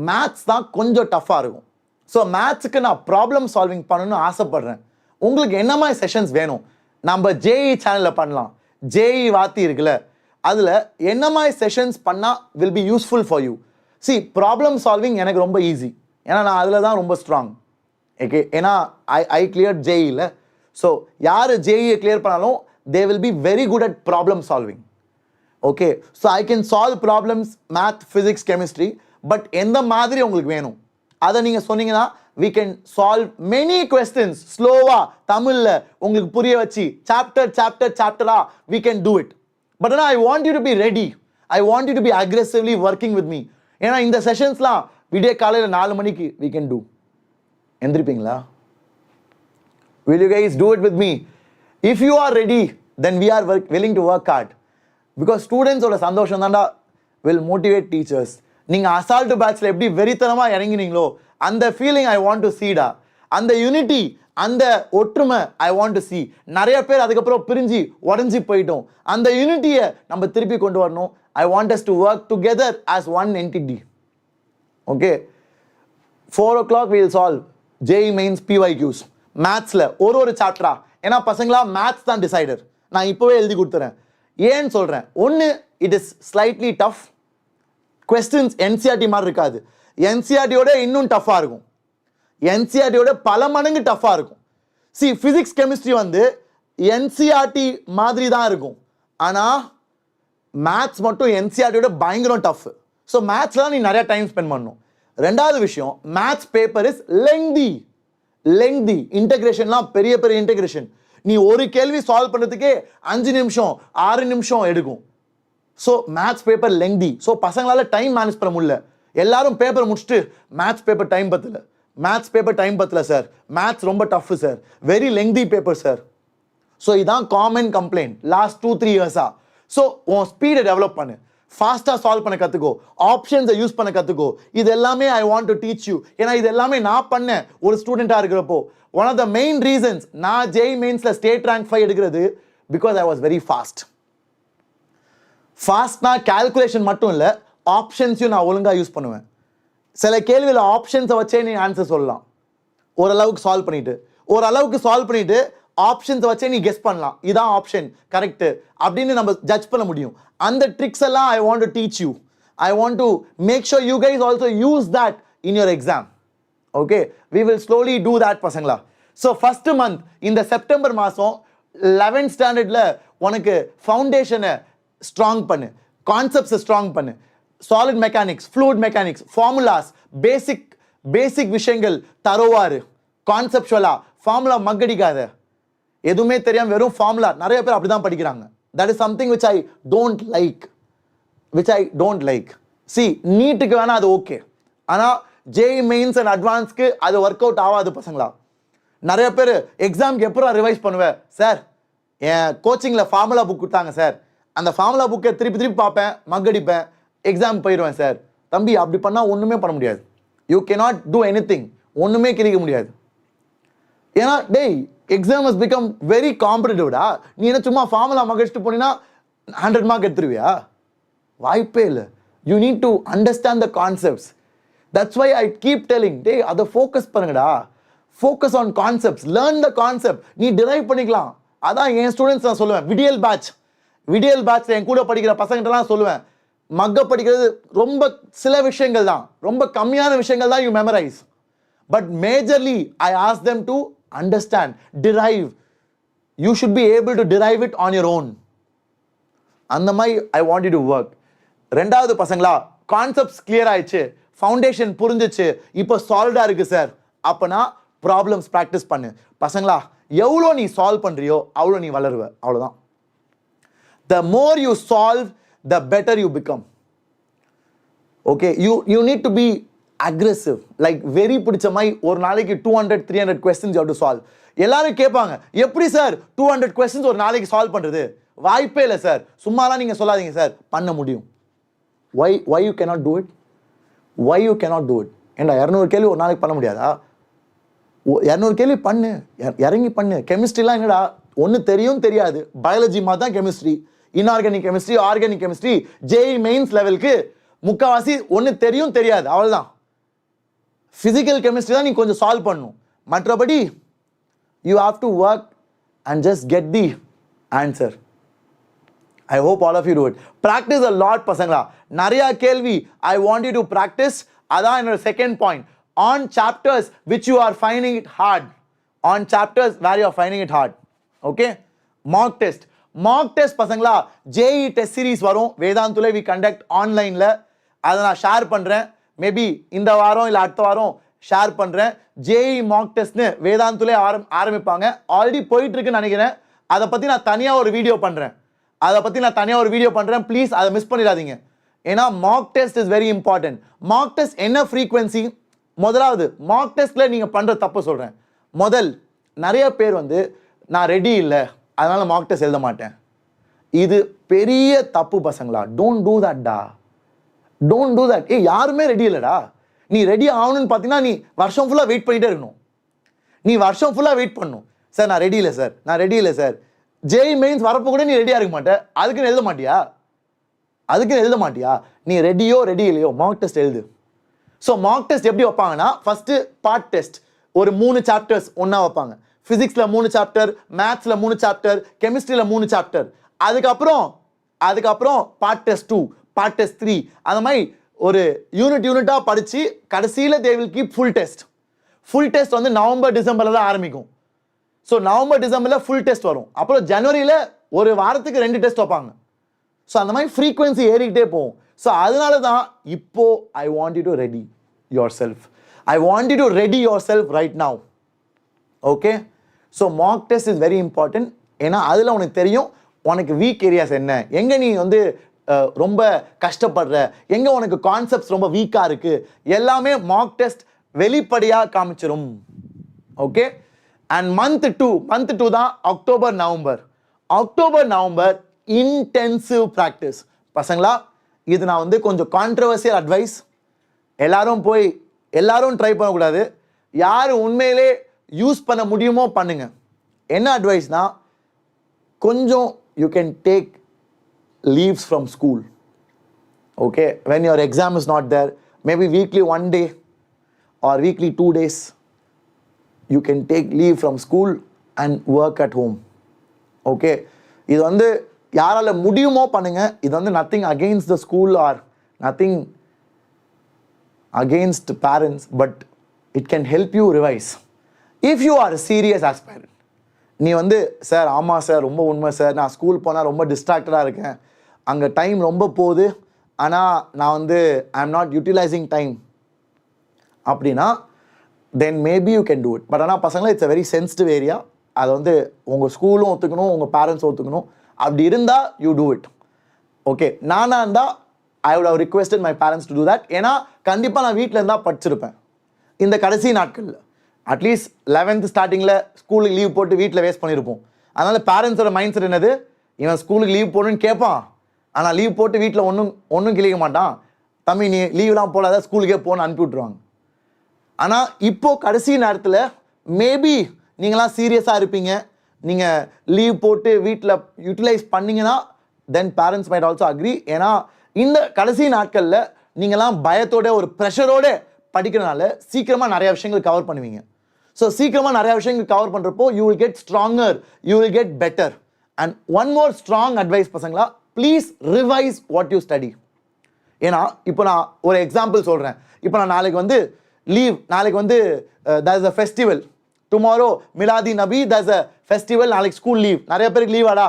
maths தான் கொஞ்சம் டஃப்பாக இருக்கும். So மேத்ஸுக்கு நான் problem solving பண்ணணும்னு ஆசைப்படுறேன். உங்களுக்கு என்ன மாதிரி செஷன்ஸ் வேணும்? நம்ம ஜேஇ சேனலில் பண்ணலாம். ஜேஇ வாத்தி இருக்குல்ல, அதில் என்ன மாதிரி செஷன்ஸ் பண்ணால் will be useful for you. C problem solving எனக்கு ரொம்ப ஈஸி, ஏன்னா நான் அதில் தான் ரொம்ப ஸ்ட்ராங். ஓகே, ஏன்னா ஐ கிளியர் ஜேஇயில். ஸோ யார் ஜேஇயை கிளியர் பண்ணாலும் they will be very good at problem solving. Okay, so I can solve problems math, physics, chemistry. But எந்த மாதிரி உங்களுக்கு வேணும் அதை நீங்கள் சொன்னீங்கன்னா we can solve many questions ஸ்லோவா தமிழில் உங்களுக்கு புரிய வச்சு சாப்டரா we can do it. But I want you to be ready. I want you to be aggressively working with me. ஏன்னா இந்த செஷன்ஸ்லாம் விடிய காலையில் 4 மணிக்கு we can do. எந்திரிப்பீங்களா? Will you guys do it with me? If you are ready, then we are willing to work hard. Because students ஓட சந்தோஷம் தான்டா will motivate teachers. நீங்கள் assault பேட்ச்ல எப்படி வெறித்தனமாக இறங்கினீங்களோ அந்த ஃபீலிங் ஐ வாண்ட் டு சீடா. அந்த unity, அந்த ஒற்றுமை ஐ வாண்ட் டு சி. நிறைய பேர் அதுக்கப்புறம் பிரிஞ்சு உடஞ்சி போயிட்டோம். அந்த யூனிட்டியை நம்ம திருப்பி கொண்டு வரணும். I want us to work together as one entity. Okay, 4 o'clock we will solve JEE Mains PYQs மேத்ஸில் ஒரு சாப்டரா. ஏன்னா பசங்களா மேத்ஸ் தான் டிசைடர். நான் இப்போவே எழுதி கொடுத்துறேன். ஏன்னு சொல்கிறேன், ஒன்று it is slightly tough. Questions NCERT மாதிரி இருக்காது. என்சிஆர்டியோட இன்னும் டஃப்பாக இருக்கும். என்சிஆர்டியோட பல மடங்கு டஃப்பாக இருக்கும். சி ஃபிசிக்ஸ் கெமிஸ்ட்ரி வந்து என்சிஆர்டி மாதிரி தான் இருக்கும். ஆனால் மேத்ஸ் மட்டும் என்சிஆர்டியோட பயங்கரம் டஃப். ஸோ மேத்ஸ்லாம் நீ நிறைய டைம் ஸ்பெண்ட் பண்ணணும். ரெண்டாவது விஷயம், மேத்ஸ் பேப்பர் இஸ் லெங்தி. இன்டகிரேஷன்லாம் பெரிய இன்டகிரேஷன். நீ ஒரு கேள்வி சால்வ் பண்ணுறதுக்கே 5 நிமிஷம் 6 நிமிஷம் எடுக்கும். So maths paper lengthy. So பசங்களால் டைம் மேனேஜ் பண்ண முடியல. எல்லாரும் பேப்பர் முடிச்சுட்டு மேத்ஸ் பேப்பர் டைம் பத்தல சார், மேத்ஸ் ரொம்ப tough sir, very lengthy paper sir. So இதான் காமன் கம்ப்ளைண்ட் லாஸ்ட் 2-3 இயர்ஸா. ஸோ உன் ஸ்பீடை டெவலப் பண்ணு, ஃபாஸ்ட்டாக சால்வ் பண்ண கற்றுக்கோ, ஆப்ஷன்ஸை யூஸ் பண்ண கற்றுக்கோ. இது எல்லாமே I want to teach you. ஏன்னா இது எல்லாமே நான் பண்ணேன் ஒரு ஸ்டூடெண்ட்டாக இருக்கிறப்போ. One of the main reasons நான் JEE மெயின்ஸில் ஸ்டேட் ரேங்க் 5 எடுக்கிறது பிகாஸ் ஐ வாஸ் வெரி ஃபாஸ்ட்னா கால்குலேஷன் மட்டும் இல்லை, ஆப்ஷன்ஸையும் நான் ஒழுங்காக யூஸ் பண்ணுவேன். சில கேள்வியில் ஆப்ஷன்ஸை வச்சே நீ ஆன்சர் சொல்லலாம். ஓரளவுக்கு சால்வ் பண்ணிட்டு ஆப்ஷன்ஸை வச்சே நீ கெஸ் பண்ணலாம், இதான் ஆப்ஷன் கரெக்டு அப்படின்னு நம்ம ஜட்ஜ் பண்ண முடியும். அந்த ட்ரிக்ஸ் எல்லாம் I want to teach you. I want to make sure you guys also use that in your exam. Okay, we will slowly do that பசங்களா. ஸோ ஃபர்ஸ்ட் மந்த் இந்த September மாதம் 11th ஸ்டாண்டர்டில் உனக்கு ஃபவுண்டேஷனை ஸ்ட்ராங் பண்ணு, கான்செப்ட்ஸை strong பண்ணு. Solid mechanics, fluid mechanics, formulas, basic விஷயங்கள் தரோவாரு. கான்செப்சுவலா ஃபார்முலா மக்கடிக்காத. எதுவுமே தெரியாம வெறும் ஃபார்முலா. நிறைய பேர் அப்படி தான் படிக்கிறாங்க. That is something which I don't like. C நீட்டுக்கு வேணா அது ஓகே, ஆனால் JEE மெயின்ஸ் அண்ட் அட்வான்ஸ்க்கு அது ஒர்க் அவுட் ஆகாது பசங்களா. நிறைய பேர் எக்ஸாமுக்கு எப்போ ரிவைஸ் பண்ணுவேன் சார், என் கோச்சிங்கில் ஃபார்முலா புக் கொடுத்தாங்க சார், அந்த ஃபார்முலா புக்கை திருப்பி பார்ப்பேன், மக்கடிப்பேன், எக்ஸாம் போயிடுவேன் சார். தம்பி அப்படி பண்ணால் ஒன்றுமே பண்ண முடியாது. You cannot do anything. ஒன்றுமே கிழிக்க முடியாது. ஏன்னா டேய் எக்ஸாம் ஹஸ் பிகம் வெரி காம்படிட்டிவ்டா. நீ என்ன சும்மா ஃபார்முலா மக்கடிச்சுட்டு போனீங்கன்னா 100 மார்க் எடுத்துருவியா? வாய்ப்பே இல்லை. You need to understand the concepts. That's why I keep telling, டேய் அதை ஃபோக்கஸ் பண்ணுங்கடா. Focus on concepts, learn the concept. நீ டிரைவ் பண்ணிக்கலாம். அதான் என் ஸ்டூடெண்ட்ஸ் நான் சொல்லுவேன், விடியல் பேட்ச்ல என் கூட படிக்கிற பசங்கிட்டலாம் சொல்லுவேன், மக்க படிக்கிறது ரொம்ப சில விஷயங்கள் தான், ரொம்ப கம்மியான விஷயங்கள் தான் you memorise. But majorly I ask them to understand, drive. You should be able to drive it on your own. அந்த மாதிரி ஐ வாண்ட் யூ டு ஒர்க். ரெண்டாவது பசங்களா, கான்செப்ட்ஸ் கிளியர் ஆயிடுச்சு, ஃபவுண்டேஷன் புரிஞ்சிச்சு, இப்போ சால்வ்டா இருக்கு சார், அப்பனா ப்ராப்ளம்ஸ் ப்ராக்டிஸ் பண்ணு. பசங்களா எவ்வளோ நீ சால்வ் பண்றியோ அவ்வளோ நீ வளருவ. அவ்வளோதான். The more you solve, the better you become. Okay, you need to be aggressive. Like very பிடிச்ச மாதிரி ஒரு நாளைக்கு 200-300 questions you have to solve. எல்லாரும் கேட்பாங்க, எப்படி சார் 200 questions ஒரு நாளைக்கு சால்வ் பண்றது? வாய்ப்பே இல்லை சார். சும்மாலாம் நீங்க சொல்லாதீங்க சார், பண்ண முடியும். Why you cannot do it? ஏண்டா 200 கேள்வி ஒரு நாளைக்கு பண்ண முடியாதா? 200 கேள்வி பண்ணு, இறங்கி பண்ணு. கெமிஸ்ட்ரிலாம் என்னடா ஒன்று தெரியாது, பயாலஜி மாதிரி தான் chemistry, inorganic chemistry, organic chemistry. JEE mains லெவலுக்கு முக்கால்வாசி ஒன்று தெரியும் தெரியாது, அவ்வளோதான். ஃபிசிக்கல் கெமிஸ்ட்ரி தான் நீ கொஞ்சம் சால்வ் பண்ணணும். மற்றபடி you have to work and just get the answer. I hope all of you do it. Practice a lot பசங்களா. நிறைய கேள்வி I want you to practice. அதான் என்னோட second point. On chapters which you are finding it hard. On chapters where you are finding it hard. Okay? Mock test. Mock test பசங்களா JEE test series வரும் வேதாந்துல we conduct ஆன்லைன்ல. அதை நான் share பண்ணுறேன். Maybe இந்த வாரம் இல்லை அடுத்த வாரம் ஷேர் பண்ணுறேன். JEE mock testனு வேதாந்துல ஆரம்பிப்பாங்க. ஆல்ரெடி போயிட்டு இருக்குன்னு நினைக்கிறேன். அதை பற்றி நான் தனியாக ஒரு வீடியோ பண்ணுறேன். ப்ளீஸ் அதை மிஸ் பண்ணிடாதீங்க. ஏன்னா Mach test is very important. Mach test என்ன ஃப்ரீக்வன்சி? முதலாவது மாக் டெஸ்ட்டில் நீங்கள் பண்ணுற தப்பு சொல்கிறேன். நிறைய பேர் வந்து நான் ரெடி இல்லை அதனால் மாக் டெஸ்ட் எழுத மாட்டேன். இது பெரிய தப்பு பசங்களா. டோன்ட் டூ தட்டா. Don't do that. யாருமே ரெடி இல்லைடா. நீ ரெடி ஆகணும்னு பார்த்தீங்கன்னா நீ வருஷம் ஃபுல்லாக வெயிட் பண்ணிகிட்டே இருக்கணும். சார் நான் ரெடி இல்லை சார். JEE மெயின்ஸ் வரப்போ கூட நீ ரெடியாக இருக்க மாட்டே. அதுக்குன்னு எழுத மாட்டியா? நீ ரெடியோ ரெடி இல்லையோ மார்க் டெஸ்ட் எழுது. ஸோ மார்க் டெஸ்ட் எப்படி வைப்பாங்கன்னா, ஃபஸ்ட்டு பார்ட் டெஸ்ட் ஒரு 3 சாப்டர்ஸ் ஒன்றா வைப்பாங்க. ஃபிசிக்ஸில் 3 சாப்டர், மேத்ஸில் 3 சாப்டர், கெமிஸ்ட்ரியில் 3 சாப்டர். அதுக்கப்புறம் பார்ட் டெஸ்ட் 2, பார்ட் டெஸ்ட் 3, அந்த மாதிரி ஒரு யூனிட்டாக படித்து கடைசியில் they will keep full test வந்து நவம்பர் டிசம்பரில் தான் ஆரம்பிக்கும். ஸோ நவம்பர் டிசம்பரில் ஃபுல் டெஸ்ட் வரும். அப்புறம் ஜனவரியில் ஒரு வாரத்துக்கு 2 டெஸ்ட் வைப்பாங்க. ஸோ அந்த மாதிரி ஃப்ரீக்வன்சி ஏறிக்கிட்டே போகும். ஸோ அதனால தான் இப்போ I want you to ready your self right now. Okay, so mark test is very important. ஏன்னா அதில் உனக்கு தெரியும் உனக்கு வீக் ஏரியாஸ் என்ன, எங்கே நீ வந்து ரொம்ப கஷ்டப்படுற, எங்கே உனக்கு கான்செப்ட்ஸ் ரொம்ப வீக்காக இருக்குது, எல்லாமே மார்க் டெஸ்ட் வெளிப்படையாக காமிச்சிரும். ஓகே, அண்ட் மந்த் டூ தான் அக்டோபர் நவம்பர் இன்டென்சிவ் ப்ராக்டிஸ். பசங்களா இது நான் வந்து கொஞ்சம் கான்ட்ரவர்சியல் அட்வைஸ். எல்லாரும் ட்ரை பண்ணக்கூடாது. யார் உண்மையிலே யூஸ் பண்ண முடியுமோ பண்ணுங்க. என்ன அட்வைஸ்னா, கொஞ்சம் you can take leaves from school. Okay, when your exam is not there, maybe weekly 1 day or weekly 2 days you can take leave from school and work at home. Okay, இது வந்து யாரால முடியுமோ பண்ணுங்க. இது வந்து nothing against the school or nothing against parents, but it can help you revise. If you are a serious aspirant, நீ வந்து sir ஆமாம் சார் ரொம்ப உண்மை சார், நான் ஸ்கூல் போனால் ரொம்ப டிஸ்ட்ராக்டடாக இருக்கேன், அங்கே டைம் ரொம்ப போகுது, ஆனால் நான் வந்து ஐ எம் நாட் யூட்டிலைசிங் டைம் அப்படின்னா then maybe you can do it. But ஆனால் பசங்களா it's a very sensitive area. அதை வந்து உங்கள் ஸ்கூலும் ஒத்துக்கணும், உங்கள் பேரண்ட்ஸும் ஒத்துக்கணும். அப்படி இருந்தால் யூ டூ இட். ஓகே, நானாக இருந்தால் I would have requested my parents to do that. ஏன்னா கண்டிப்பாக நான் வீட்டில் இருந்தால் படிச்சிருப்பேன் இந்த கடைசி நாட்களில். அட்லீஸ்ட் 11th ஸ்டார்டிங்கில் ஸ்கூலுக்கு லீவ் போட்டு வீட்டில் வேஸ்ட் பண்ணியிருப்போம். அதனால் பேரண்ட்ஸோட மைண்ட் செட் என்னது, இவன் ஸ்கூலுக்கு லீவ் போடணும்னு கேட்பான், ஆனால் லீவ் போட்டு வீட்டில் ஒன்றும் கிளிக்க மாட்டான், தம்பி நீ லீவ்லாம் போடாத ஸ்கூலுக்கே போன்னு அனுப்பி விட்ருவாங்க. ஆனால் இப்போது கடைசி நேரத்தில் மேபி நீங்களாம் சீரியஸாக இருப்பீங்க, நீங்கள் லீவ் போட்டு வீட்டில் யூட்டிலைஸ் பண்ணிங்கன்னா தென் பேரண்ட்ஸ் மைட் ஆல்சோ அக்ரி. ஏன்னா இந்த கடைசி நாட்களில் நீங்களாம் பயத்தோட ஒரு ப்ரெஷரோடு படிக்கிறனால சீக்கிரமாக நிறையா விஷயங்கள் கவர் பண்ணுவீங்க. ஸோ சீக்கிரமாக நிறையா விஷயங்கள் கவர் பண்ணுறப்போ you will get stronger, you will get better. And one more strong advice பசங்களா, please revise what you study. ஏன்னா இப்போ நான் ஒரு எக்ஸாம்பிள் சொல்கிறேன். இப்போ நான் நாளைக்கு வந்து லீவ், நாளைக்கு வந்து there is a festival, tomorrow மிலாதி நபி, there is a festival, நாளைக்கு ஸ்கூல் லீவ். நிறைய பேருக்கு லீவாடா?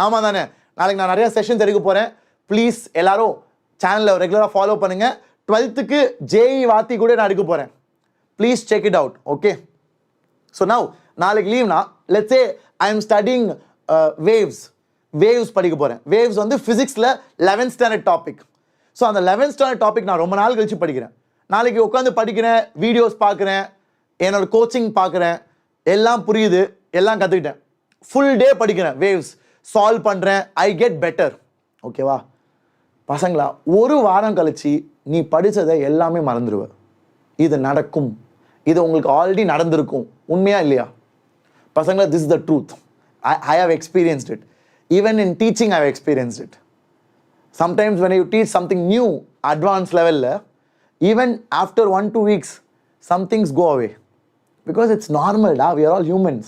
ஆமாம் தானே. நாளைக்கு நான் நிறைய செஷன்ஸ் எடுக்க போகிறேன். ப்ளீஸ் எல்லாரும் சேனலில் ரெகுலராக ஃபாலோ பண்ணுங்கள். 12th JEE வாத்தி கூட நான் எடுக்க போகிறேன். Please check it out. Okay, so now நாளைக்கு லீவ்னா let's say I am studying waves படிக்க போகிறேன். வேவ்ஸ் வந்து ஃபிசிக்ஸில் 11th ஸ்டாண்டர்ட் டாபிக். ஸோ அந்த 11th ஸ்டாண்டர்ட் டாபிக் நான் ரொம்ப நாள் கழிச்சு படிக்கிறேன். நாளைக்கு உட்காந்து படிக்கிறேன், வீடியோஸ் பார்க்குறேன், என்னோட கோச்சிங் பார்க்குறேன், எல்லாம் புரியுது, எல்லாம் கற்றுக்கிட்டேன். ஃபுல் டே படிக்கிறேன், வேவ்ஸ் சால்வ் பண்ணுறேன், ஐ கெட் பெட்டர். ஓகேவா பசங்களா? ஒரு வாரம் கழிச்சு நீ படித்ததை எல்லாமே மறந்துடுவ. இது நடக்கும், இது உங்களுக்கு ஆல்ரெடி நடந்திருக்கும். உண்மையா இல்லையா பசங்களா? This is the truth. I have experienced it. Even in teaching I have experienced it. Sometimes when you teach something new, advanced level, even after 1-2 weeks, some things go away. Because it's normal, we are all humans.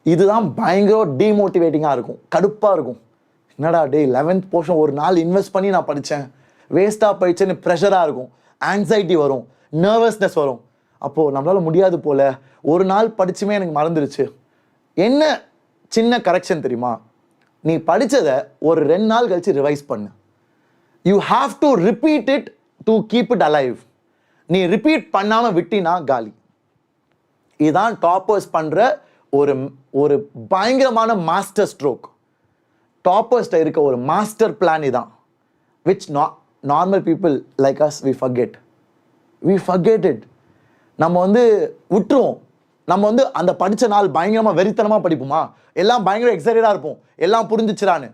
இதுதான் பயங்கர டீமோட்டிவேட்டிங்காக இருக்கும், கடுப்பாக இருக்கும். என்னடா டே 11th portion ஒரு நாள் invest பண்ணி நான் படித்தேன், வேஸ்ட்டாக போயிடுச்சுன்னு ப்ரெஷராக இருக்கும், ஆங்ஸைட்டி வரும், நர்வஸ்னஸ் வரும். அப்போது நம்மளால் முடியாது போல், ஒரு நாள் படிச்சுமே எனக்கு மறந்துடுச்சு. என்ன சின்ன கரெக்ஷன் தெரியுமா? நீ படித்ததை ஒரு 2 நாள் கழித்து ரிவைஸ் பண்ணு. You have to repeat it to keep it alive. நீ ரிப்பீட் பண்ணாமல் விட்டினா காலி. இதுதான் டாப்பர்ஸ் பண்ணுற ஒரு ஒரு பயங்கரமான மாஸ்டர் ஸ்ட்ரோக். டாப்பர்ஸ்ட இருக்க ஒரு மாஸ்டர் பிளான் இதான். Which normal people like us we forget it. நம்ம விட்டுருவோம். நம்ம அந்த படித்த நாள் பயங்கரமாக வெறித்தனமாக படிப்போமா, எல்லாம் பயங்கர எக்ஸைட்டடாக இருப்போம், எல்லாம் புரிஞ்சிச்சிடான்னு.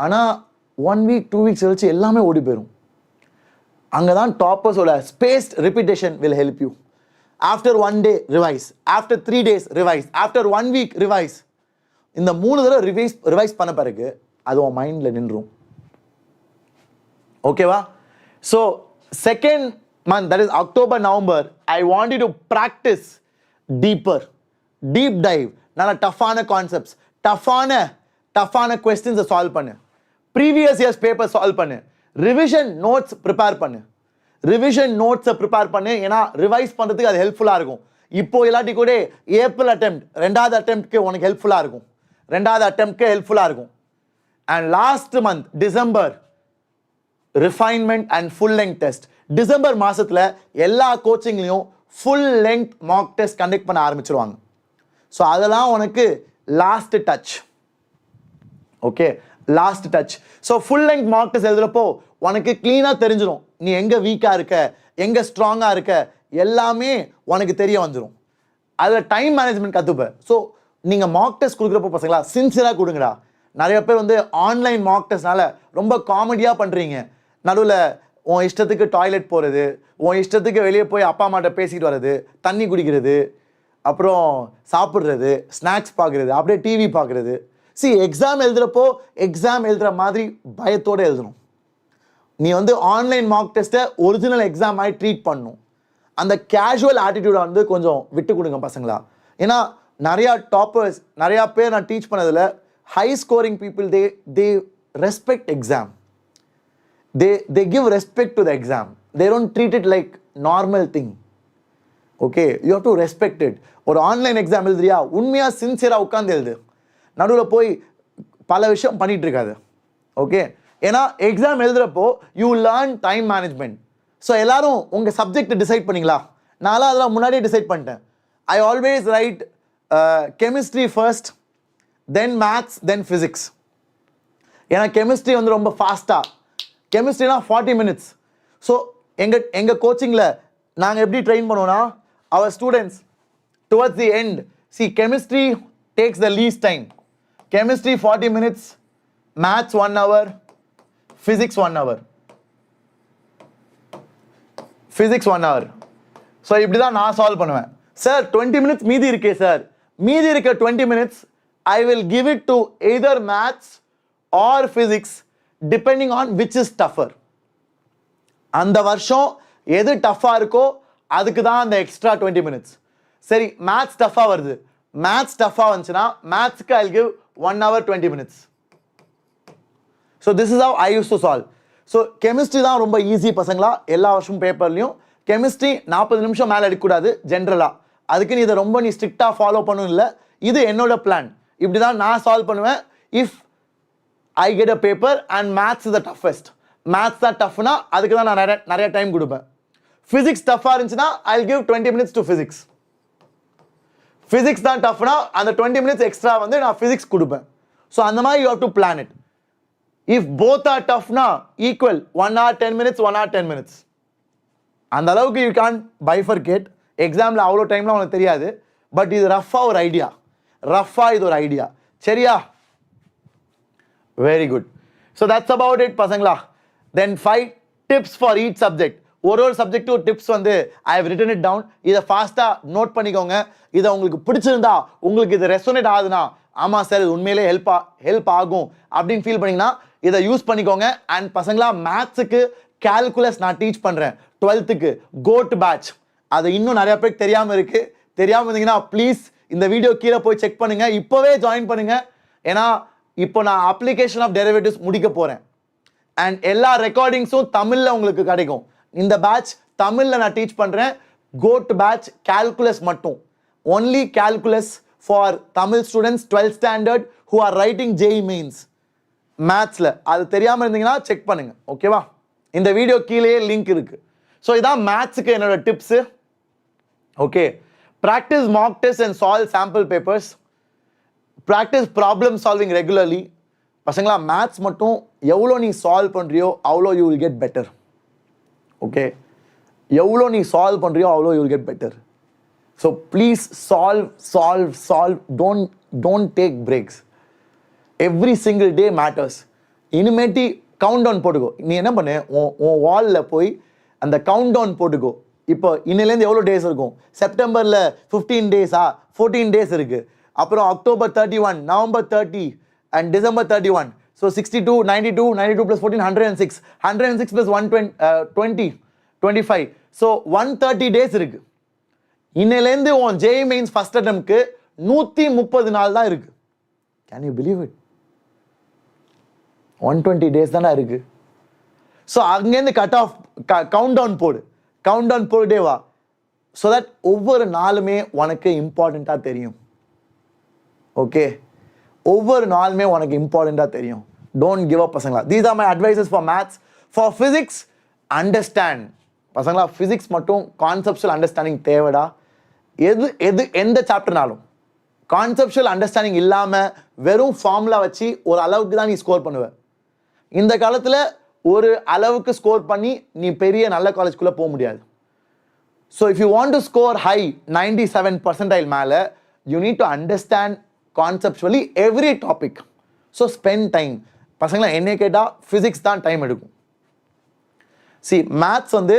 ஆனால் 1 week 2 weeks கழிச்சு எல்லாமே ஓடி போயிடும். அங்கே தான் டாப்பர்ஸோட spaced repetition will help you. After 1 day revise, after 3 days revise, after 1 week revise. இந்த 3 தடவை ரிவைஸ் பண்ண பிறகு அது உன் மைண்டில் நின்றும். ஓகேவா? So second month, that is October, November, I want you to practice deeper, deep dive. நல்ல டஃப்பான கான்செப்ட்ஸ், டஃப்பான கொஸ்டின்ஸை சால்வ் பண்ணு. ப்ரீவியஸ் இயர்ஸ் பேப்பர் சால்வ் பண்ணு. ரிவிஷன் நோட்ஸ் ப்ரிப்பேர் பண்ணு. ஏன்னா ரிவைஸ் பண்ணுறதுக்கு அது ஹெல்ப்ஃபுல்லாக இருக்கும். இப்போ இல்லாட்டி கூட ஏப்ரல் அட்டெம்ப்ட், 2வது அட்டெம்ப்ட்க்கு உனக்கு ஹெல்ப்ஃபுல்லாக இருக்கும். And last month December, refinement and full length test. December மாதத்தில் எல்லா கோச்சிங்லேயும் full length mock test conduct பண்ண ஆரம்பிச்சிருவாங்க. ஸோ அதெல்லாம் உனக்கு last touch. Okay, last touch. So full length mock test எழுதுறப்போ உனக்கு க்ளீனாக தெரிஞ்சிடும் நீ எங்கே வீக்காக இருக்க, எங்கே ஸ்ட்ராங்காக இருக்க, எல்லாமே உனக்கு தெரிய வந்துடும். அதில் டைம் மேனேஜ்மெண்ட் கற்றுப்ப. ஸோ நீங்கள் மாக் டெஸ்ட் கொடுக்குறப்போ பசங்களா சின்சியராக கொடுங்கடா. நிறைய பேர் ஆன்லைன் மாக் டெஸ்ட்னால ரொம்ப காமெடியாக பண்ணுறீங்க. நடுவில் உன் இஷ்டத்துக்கு டாய்லெட் போகிறது, உன் இஷ்டத்துக்கு வெளியே போய் அப்பா அம்மாட்ட பேசிக்கிட்டு வர்றது, தண்ணி குடிக்கிறது, அப்புறம் சாப்பிட்றது, ஸ்நாக்ஸ் பார்க்குறது, அப்படியே டிவி பார்க்குறது. எக்ஸாம் எழுதுகிற மாதிரி பயத்தோடு எழுதணும். நீ ஆன்லைன் மார்க் டெஸ்ட்டை ஒரிஜினல் எக்ஸாம் ஆகி ட்ரீட் பண்ணணும். அந்த கேஷுவல் ஆட்டிடியூடை கொஞ்சம் விட்டு கொடுங்க பசங்களா. ஏன்னா நிறையா டாப்பர்ஸ், நிறையா பேர் நான் டீச் பண்ணதில் high scoring people, they respect exam. They give respect to the exam. They don't treat it like normal thing. Okay, you have to respect it. ஒரு ஆன்லைன் எக்ஸாம் எழுதுறியா, உண்மையாக சின்சியராக உட்காந்து எழுது. நடுவில் போய் பல விஷயம் பண்ணிகிட்டு இருக்காது. ஓகே, ஏன்னா எக்ஸாம் எழுதுகிறப்போ you learn time management. So எல்லாரும் உங்கள் சப்ஜெக்ட் டிசைட் பண்ணிங்களா? நான்லாம் அதெல்லாம் முன்னாடியே டிசைட் பண்ணிட்டேன். I always right chemistry first, then maths, then physics. ஏன்னா கெமிஸ்ட்ரி ரொம்ப ஃபாஸ்ட்டாக, கெமிஸ்ட்ரினா 40 minutes. ஸோ எங்கள் கோச்சிங்கில் நாங்கள் எப்படி ட்ரெயின் பண்ணுவோன்னா, our students towards the end, chemistry takes the least time. Chemistry 40 minutes, maths 1 hour, physics 1 hour. So இப்படி தான் நான் சால்வ் பண்ணுவேன். சார் 20 minutes மீதி இருக்கே சார், மீதி இருக்க 20 minutes I will give it to either maths or physics, depending on which is tougher. அந்த வருஷம் எது டஃப்பாக இருக்கோ அதுக்கு தான் அந்த எக்ஸ்ட்ரா 20 minutes. சரி, மேத்ஸ் டஃப்பாக வருது, மேத்ஸ் டஃப்பாக வந்துச்சுன்னா மேத்ஸ்க்கு I give 1 hour 20 minutes. So this is how I use to solve. So chemistry தான் ரொம்ப ஈஸி பசங்களா. எல்லா வருஷமும் பேப்பர்லையும் கெமிஸ்ட்ரி 40 நிமிஷம் மேலே எடுக்கக்கூடாது ஜென்ரலாக. அதுக்கு நீ இதை ரொம்ப ஸ்ட்ரிக்டாக ஃபாலோ பண்ணணும் இல்லை. இது என்னோட பிளான், இப்படி தான் நான் சால்வ் பண்ணுவேன். If I get a paper and maths is the toughest. Maths தான் டஃப்னா அதுக்கு தான் நான் நிறைய டைம் கொடுப்பேன். ஃபிசிக்ஸ் டஃப்பாக இருந்துச்சுன்னா I'll give 20 minutes to physics. Physics தான் டஃப்னா அந்த 20 minutes எக்ஸ்ட்ரா நான் ஃபிசிக்ஸ் கொடுப்பேன். ஸோ அந்த மாதிரி you have to plan it. If both are toughனா equal 1 hour 10 minutes, 1 hour 10 minutes. அந்த அளவுக்கு you can't bifurcate. எக்ஸாமில் அவ்வளோ டைம்லாம் உனக்கு தெரியாது. பட் இது ரஃபாக ஒரு ஐடியா. சரியா? Very good. So that's about it பசங்களா. Then 5 tips for each subject. ஒரு subject tips I have written it down. இதை ஃபாஸ்ட்டாக நோட் பண்ணிக்கோங்க. இதை உங்களுக்கு பிடிச்சிருந்தா, உங்களுக்கு இது ரெசோனேட் ஆகுதுன்னா, ஆமாம் சார் இது உண்மையிலே ஹெல்ப் ஆகும் அப்படின்னு ஃபீல் பண்ணிங்கன்னா இதை யூஸ் பண்ணிக்கோங்க. அண்ட் பசங்களா மேத்ஸுக்கு கால்குலஸ் நான் டீச் பண்ணுறேன் 12th கோட் பேட்ச். அது இன்னும் நிறைய பேருக்கு தெரியாமல் இருக்கு. தெரியாமல் இருந்தீங்கன்னா ப்ளீஸ் இந்த வீடியோ கீழே போய் செக் பண்ணுங்க, இப்போவே ஜாயின் பண்ணுங்க. ஏன்னா இப்போ நான் அப்ளிகேஷன் ஆஃப் டெரிவேட்டிவ்ஸ் முடிக்க போகிறேன். அண்ட் எல்லா ரெக்கார்டிங்ஸும் தமிழில் உங்களுக்கு கிடைக்கும். இந்த பேட்ச் தமிழில் நான் டீச் பண்ணுறேன். கோட் பேட்ச் கால்குலஸ் மட்டும், only calculus for Tamil students 12th standard who are writing JEE Mains மேத்ஸில். அது தெரியாமல் இருந்தீங்கன்னா செக் பண்ணுங்க, ஓகேவா? இந்த வீடியோ கீழே லிங்க் இருக்கு. ஸோ இதான் மேத்ஸுக்கு என்னோட tips. Okay, practice mock test and solve sample papers, practice problem solving regularly. பசங்களா மேத்ஸ் மட்டும் எவ்வளோ நீ சால்வ் பண்ணுறியோ அவ்வளோ you will get better. Okay, எவ்வளோ நீ சால்வ் பண்ணுறியோ அவ்வளோ you will get better. So please solve solve solve, don't take breaks. Every single day matters. இனிமேட்டி கவுண்ட் டவுன் போட்டுக்கோ. நீ என்ன பண்ணு, உன் வாலில் போய் அந்த கவுண்ட் டவுன் போட்டுக்கோ. இப்போ இன்னிலேருந்து எவ்வளோ டேஸ் இருக்கும்? செப்டம்பரில் 15 டேஸா, 14 டேஸ் இருக்குது. அப்புறம் October 31, November 30 and December 31. So 62, 92, 92 + 14, 106, 106 + 120, 25. So 130 days இருக்கு. இன்னிலேருந்து உன் JEE Mains ஃபர்ஸ்ட் அட்டெம்ப்ட்க்கு 130 நாள் தான் இருக்கு. Can you believe it? 120 days தானே இருக்கு. ஸோ அங்கேருந்து கட் ஆஃப் கவுண்ட் டவுன் போடு, கவுண்ட் டவுன் போட்டுட்டே வா. ஸோ தட் ஒவ்வொரு நாளுமே உனக்கு இம்பார்ட்டண்ட்டாக தெரியும். ஓகே, ஒவ்வொரு நாளுமே உனக்கு இம்பார்ட்டண்ட்டாக தெரியும். டோன்ட் கிவ் அப் பசங்களா. These are my advices for maths. For physics, understand பசங்களா. ஃபிசிக்ஸ் மட்டும் கான்செப்சுவல் அண்டர்ஸ்டாண்டிங் தேவைடா. எந்த சாப்டர்னாலும் கான்செப்சுவல் அண்டர்ஸ்டாண்டிங் இல்லாமல் வெறும் ஃபார்முலா வச்சு ஒரு அளவுக்கு தான் நீ ஸ்கோர் பண்ணுவ. இந்த காலத்தில் ஒரு அளவுக்கு ஸ்கோர் பண்ணி நீ பெரிய நல்ல காலேஜ்குள்ளே போக முடியாது. So if you want to score high 97 percentile மேலே, you need to understand conceptually every topic. So spend time. பசங்களா என்னை கேட்டால் ஃபிசிக்ஸ் தான் டைம் எடுக்கும். சி மேத்ஸ் வந்து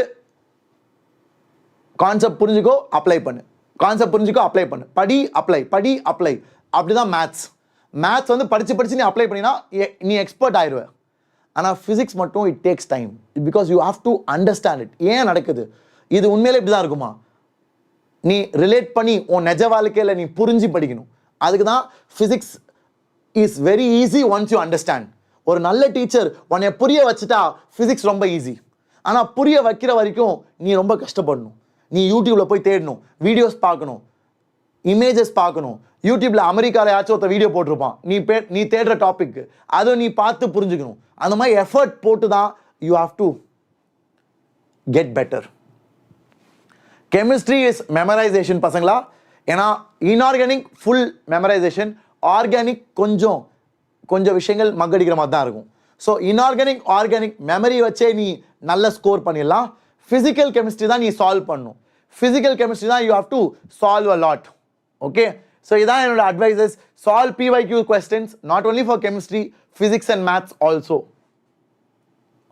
கான்செப்ட் புரிஞ்சுக்கோ, அப்ளை பண்ணு, கான்செப்ட் புரிஞ்சுக்கோ, அப்ளை பண்ணு, படி அப்ளை, படி அப்ளை. அப்படிதான் மேத்ஸ். மேத்ஸ் வந்து படிச்சு நீ அப்ளை பண்ணினா நீ எக்ஸ்பர்ட் ஆயிடுவ. ஆனால் ஃபிசிக்ஸ் மட்டும் it takes time, because you have to understand it. ஏன் நடக்குது இது, உண்மையிலே இப்படி தான் இருக்குமா, நீ ரிலேட் பண்ணி உன் நிஜ வாழ்க்கையில் நீ புரிஞ்சு படிக்கணும். அதுக்கு தான் physics is very easy once you understand. ஒரு நல்ல டீச்சர் உன்னை புரிய வச்சுட்டா ஃபிசிக்ஸ் ரொம்ப ஈஸி. ஆனால் புரிய வைக்கிற வரைக்கும் நீ ரொம்ப கஷ்டப்படணும். நீ யூடியூப்பில் போய் தேடணும், வீடியோஸ் பார்க்கணும், இமேஜஸ் பார்க்கணும். யூடியூப்பில் அமெரிக்காவில் யாச்சும் ஒருத்த வீடியோ போட்டிருப்பான், நீ தேடுற டாபிக், அதை நீ பார்த்து புரிஞ்சுக்கணும். அந்த மாதிரி எஃபர்ட் போட்டு தான் you have to get better. Chemistry is memorisation பசங்களா. ஏன்னா இன்ஆர்கானிக் ஃபுல் மெமரைசேஷன், ஆர்கானிக் கொஞ்சம் விஷயங்கள் மக்கடிக்கிற மாதிரி தான் இருக்கும். ஸோ இன்ஆர்கானிக் ஆர்கானிக் மெமரி வச்சே நீ நல்ல ஸ்கோர் பண்ணிடலாம். ஃபிசிக்கல் கெமிஸ்ட்ரி தான் நீ சால்வ் பண்ணணும். ஃபிசிக்கல் கெமிஸ்ட்ரி தான் you have to solve a lot. Okay, so இதான் என்னோட advices. Solve PYQ questions not only for chemistry, physics and maths also.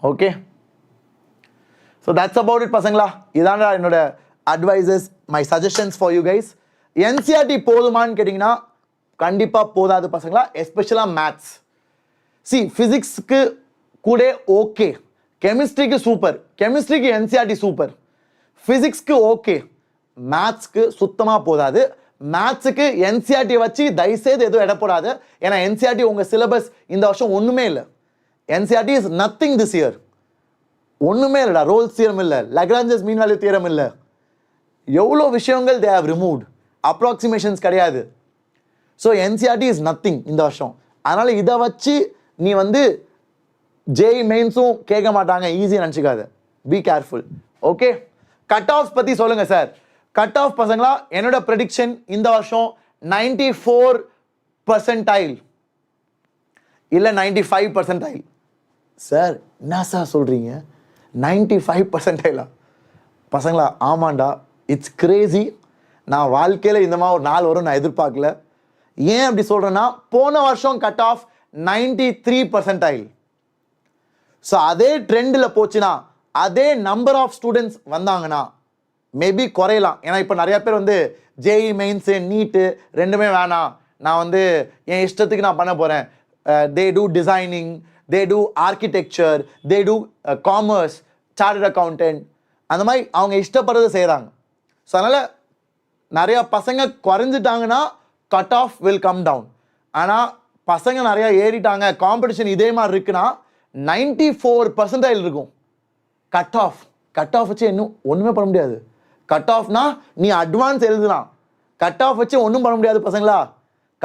Okay, so that's about it பசங்களா. இதான் என்னோட advices, my suggestions for you guys. NCERT போதுமான்னு கேட்டிங்கன்னா கண்டிப்பாக போதாது பசங்களா, எஸ்பெஷலாக மேத்ஸ். சி ஃபிசிக்ஸ்க்கு கூட ஓகே, கெமிஸ்ட்ரிக்கு சூப்பர், கெமிஸ்ட்ரிக்கு NCERT சூப்பர், ஃபிசிக்ஸ்க்கு ஓகே, மேத்ஸ்க்கு சுத்தமாக போதாது. மேத்ஸுக்கு NCERT வச்சு தயவுசெய்து எதுவும் இடப்படாது. ஏன்னா NCERT உங்கள் சிலபஸ் இந்த வருஷம் ஒன்றுமே இல்லை. NCERT is nothing this year. ஒன்றுமே இல்லைடா. ரோல்ஸ் தியரம் இல்லை, லக்ராஞ்சஸ் மீன் வேல்யூ தியரம் இல்லை, எவ்வளோ விஷயங்கள் தே ஹவ் ரிமூவ்ட், அப்ராக்சிமேஷன்ஸ் கிடையாது. ஸோ NCERT இஸ் நத்திங் இந்த வருஷம். அதனால் இதை வச்சு நீ வந்து JEE மெயின்ஸும் கேட்க மாட்டாங்க ஈஸியாக நினச்சிக்காத. Be careful. Okay, cut off பற்றி சொல்லுங்கள் சார். கட் ஆஃப் பசங்களா, என்னோட ப்ரெடிக்ஷன் இந்த வருஷம் 94 percentile இல்லை 95 percentile. சார் என்ன சார் சொல்கிறீங்க, 95 percentile பசங்களா? ஆமாண்டா, இட்ஸ் கிரேசி. நான் வாழ்க்கையில் இந்த மாதிரி ஒரு நாள் வரும் நான் எதிர்பார்க்கல. ஏன் அப்படி சொல்கிறேன்னா, போன வருஷம் கட் ஆஃப் 93 percentile. ஸோ அதே ட்ரெண்டில் போச்சுன்னா, அதே நம்பர் ஆஃப் ஸ்டூடெண்ட்ஸ் வந்தாங்கன்னா மேபி குறையலாம். ஏன்னா இப்போ நிறையா பேர் வந்து JEE மெயின்ஸு நீட்டு ரெண்டுமே வேணாம், நான் வந்து என் இஷ்டத்துக்கு நான் பண்ண போகிறேன், they do designing, they do architecture, they do commerce, chartered accountant, அந்த மாதிரி அவங்க இஷ்டப்படுறதை செய்கிறாங்க. ஸோ அதனால் நிறையா பசங்க குறைஞ்சிட்டாங்கன்னா cut off will come down. ஆனால் பசங்க நிறையா ஏறிட்டாங்க, காம்படிஷன் இதே மாதிரி இருக்குன்னா 94% இருக்கும். கட் ஆஃப் வச்சு இன்னும் ஒன்றுமே பண்ண முடியாது. கட் ஆஃப்னா நீ அட்வான்ஸ் எழுதலாம், கட் ஆஃப் வச்சு ஒன்றும் பண்ண முடியாது பசங்களா.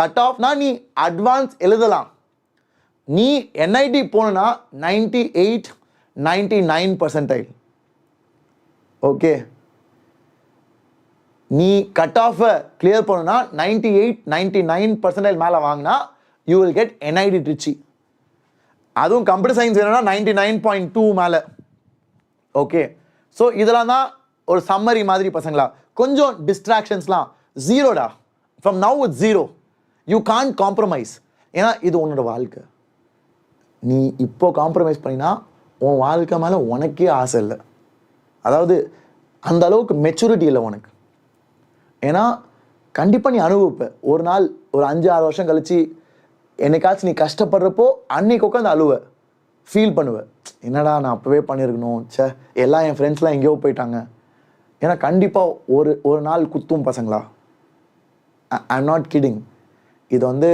கட் ஆஃப்னா நீ அட்வான்ஸ் எழுதலாம். நீ என்ஐடி போனா 98, 99%. ஓகே, நீ கட் ஆஃபை கிளியர் பண்ணணும்னா 98, 99% மேலே வாங்கினா you will get NIT Trichy. அதுவும் கம்ப்யூட்டர் சயின்ஸ் வேணும்னா 99.2 மேலே. ஓகே, ஸோ இதெல்லாம் தான் ஒரு சம்மரி மாதிரி பசங்களா. கொஞ்சம் டிஸ்ட்ராக்ஷன்ஸ்லாம் ஜீரோடா. From now it's zero. You can't compromise. ஏன்னா இது உன்னோட வாழ்க்கை. நீ இப்போ காம்ப்ரமைஸ் பண்ணினா உன் வாழ்க்கை மேலே உனக்கே ஆசை இல்லை. அதாவது அந்த அளவுக்கு மெச்சூரிட்டி இல்லை உனக்கு. ஏன்னா கண்டிப்பாக நீ அனுபவிப்ப. ஒரு நாள் ஒரு 5-6 வருஷம் கழிச்சு என்னைக்காச்சும் நீ கஷ்டப்படுறப்போ அன்னைக்கு உட்காந்து அழுவ, ஃபீல் பண்ணுவேன், என்னடா நான் அப்போவே பண்ணியிருக்கணும், சே எல்லாம் என் ஃப்ரெண்ட்ஸ்லாம் எங்கேயோ போயிட்டாங்க. ஏன்னா கண்டிப்பாக ஒரு நாள் குத்தும் பசங்களா. I am not kidding. இது வந்து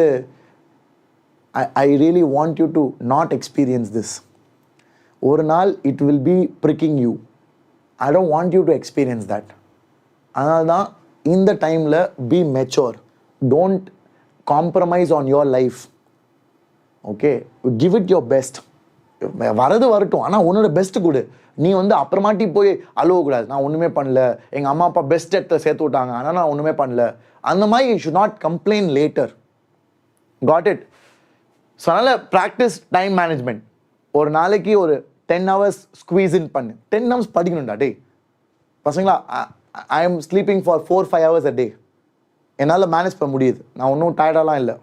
I really want you to not experience this. ஒரு நாள் it will be pricking you. I don't want you to experience that. அதனால தான் இந்த டைமில் be mature. Don't compromise on your life. Okay, give it your best. வரது வரட்டும், ஆனால் உன்னோட பெஸ்ட்டு கொடு. நீ வந்து அப்புறமாட்டி போய் அழுவக்கூடாது, நான் ஒன்றுமே பண்ணல, எங்கள் அம்மா அப்பா பெஸ்ட் இடத்துல சேர்த்து விட்டாங்க ஆனால் நான் ஒன்றுமே பண்ணல. அந்த மாதிரி you should not complain later. Got it? So அதனால் ப்ராக்டிஸ் டைம் மேனேஜ்மெண்ட். ஒரு நாளைக்கு ஒரு 10 hours ஸ்குவீஸ் இன் பண்ணு. 10 hours படிக்கணும்டா டே பசங்களா. I M sleeping for 4-5 hours a day. என்னால் மேனேஜ் பண்ண முடியுது. நான் ஒன்றும் டயர்டாலாம் இல்லை.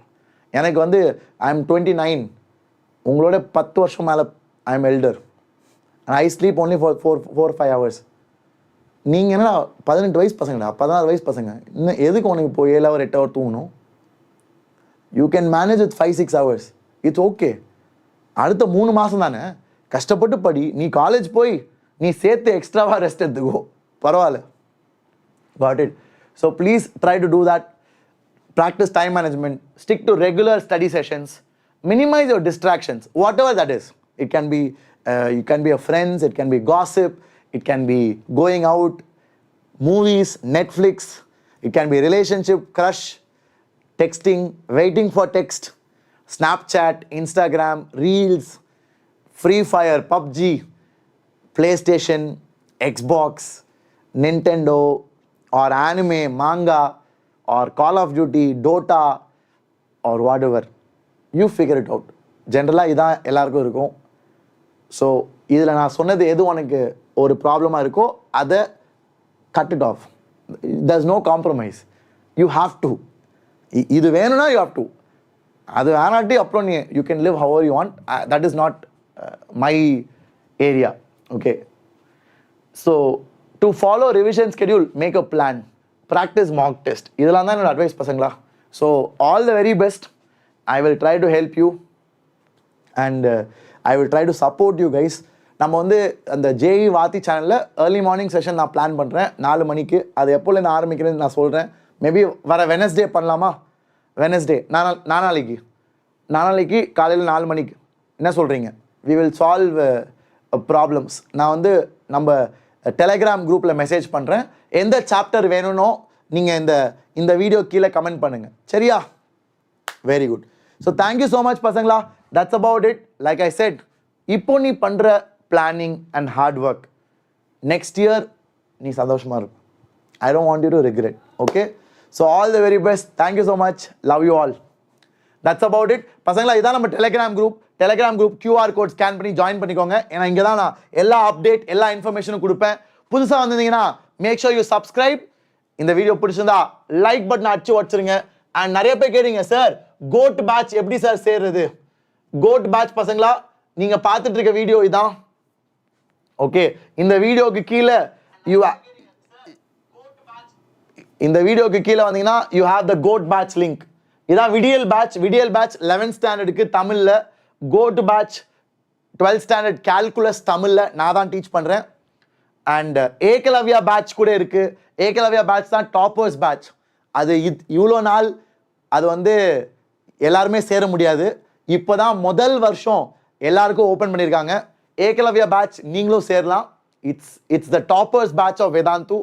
எனக்கு வந்து ஐ எம் 29. உங்களோட 10 வருஷம் மேலே I am elder. I sleep only for 4-5 hours. நீங்கள் என்ன 18 வயசு பசங்கடா, 16 வயசு பசங்க, இன்னும் எதுக்கு உனக்கு இப்போ 7 hour 8 hour தூங்கணும்? You can manage with 5-6 hours. It's okay. அடுத்த 3 மாதம் தானே கஷ்டப்பட்டு படி. நீ காலேஜ் போய் நீ சேர்த்து எக்ஸ்ட்ராவாக ரெஸ்ட் எடுத்துக்கோ, பரவாயில்ல. Got it? So please try to do that. Practice time management, stick to regular study sessions, minimize your distractions, whatever that is. It can be your friends, it can be gossip, it can be going out, movies, Netflix, it can be relationship, crush, texting, waiting for text, Snapchat, Instagram, Reels, Free Fire, PUBG, PlayStation, Xbox, Nintendo, or anime, manga, or Call of Duty, Dota, or whatever. You figure it out. ஜென்ரலாக இதான் எல்லாருக்கும் இருக்கும். So இதில் நான் சொன்னது எது உனக்கு ஒரு ப்ராப்ளமாக இருக்கோ அதை cut it of. there's no compromise. You have to. இது வேணும்னா you have to. அது வேணாட்டி அப்புறம் நீ you can live however you want. That is not my area. Okay. So to follow revision schedule, make a plan. Practice mock test. இதெல்லாம் தான் என்னோட advice பசங்களா. So all the very best. I will try to help you and I will try to support you guys. நம்ம வந்து அந்த JE வாத்தி சேனலில் early morning session நான் plan பண்ணுறேன் 4 மணிக்கு. அது எப்போலேருந்து ஆரம்பிக்கிறேன்னு நான் சொல்கிறேன். மேபி வர வெனஸ்டே பண்ணலாமா? வெனஸ்டே நாளைக்கு காலையில் 4 மணிக்கு. என்ன சொல்கிறீங்க? We will solve problems. நான் வந்து நம்ம டெலகிராம் குரூப்பில் மெசேஜ் பண்ணுறேன். எந்த சாப்டர் வேணும்னோ நீங்கள் இந்த வீடியோ கீழே கமெண்ட் பண்ணுங்கள், சரியா? Very good. So thank you so much பசங்களா. That's about it. Like I said, இப்போ நீ பண்ணுற planning and hard work next year நீ சந்தோஷமாக இருக்கும். I don't want you to regret. Okay, so all the very best. Thank you so much. Love you all. That's about it பசங்களா. இதான் நம்ம Telegram group QR code scan பண்ணி join பண்ணிக்கோங்க. ஏன்னா இங்கே தான் நான் எல்லா அப்டேட் எல்லா இன்ஃபர்மேஷனும் கொடுப்பேன். புதுசாக வந்திருந்தீங்கன்னா மேக் ஷோர் யூ சப்ஸ்கிரைப். இந்த வீடியோ பிடிச்சிருந்தா லைக் பட்டன் அடிச்சு வச்சுருங்க. அண்ட் நிறைய பேர் கேட்டீங்க, சார் கோட் பேட்ச் எப்படி சார் சேர்றது? கோட் பேட்ச் பசங்களா, நீங்க பார்த்துட்டு இருக்க வீடியோ இதான். ஓகே, இந்த வீடியோக்கு கீழே வந்தீங்கன்னா you have the code patch link. இதான் விடியல் பேட்ச் 11th ஸ்டாண்டர்டுக்கு தமிழில் code batch 12th standard calculus தமிழில் நான் தான் டீச் பண்ணுறேன். அண்ட் ஏகலவ்யா பேட்ச் கூட இருக்குது. ஏகலவ்யா பேட்ச் தான் டாப்பர்ஸ் பேட்ச். அது இவ்வளோ நாள் அது வந்து எல்லாருமே சேர முடியாது. இப்போ தான் முதல் வருஷம் எல்லாருக்கும் ஓப்பன் பண்ணியிருக்காங்க. ஏகலவ்யா பேட்ச் நீங்களும் சேரலாம். It's the toppers batch of Vedantu.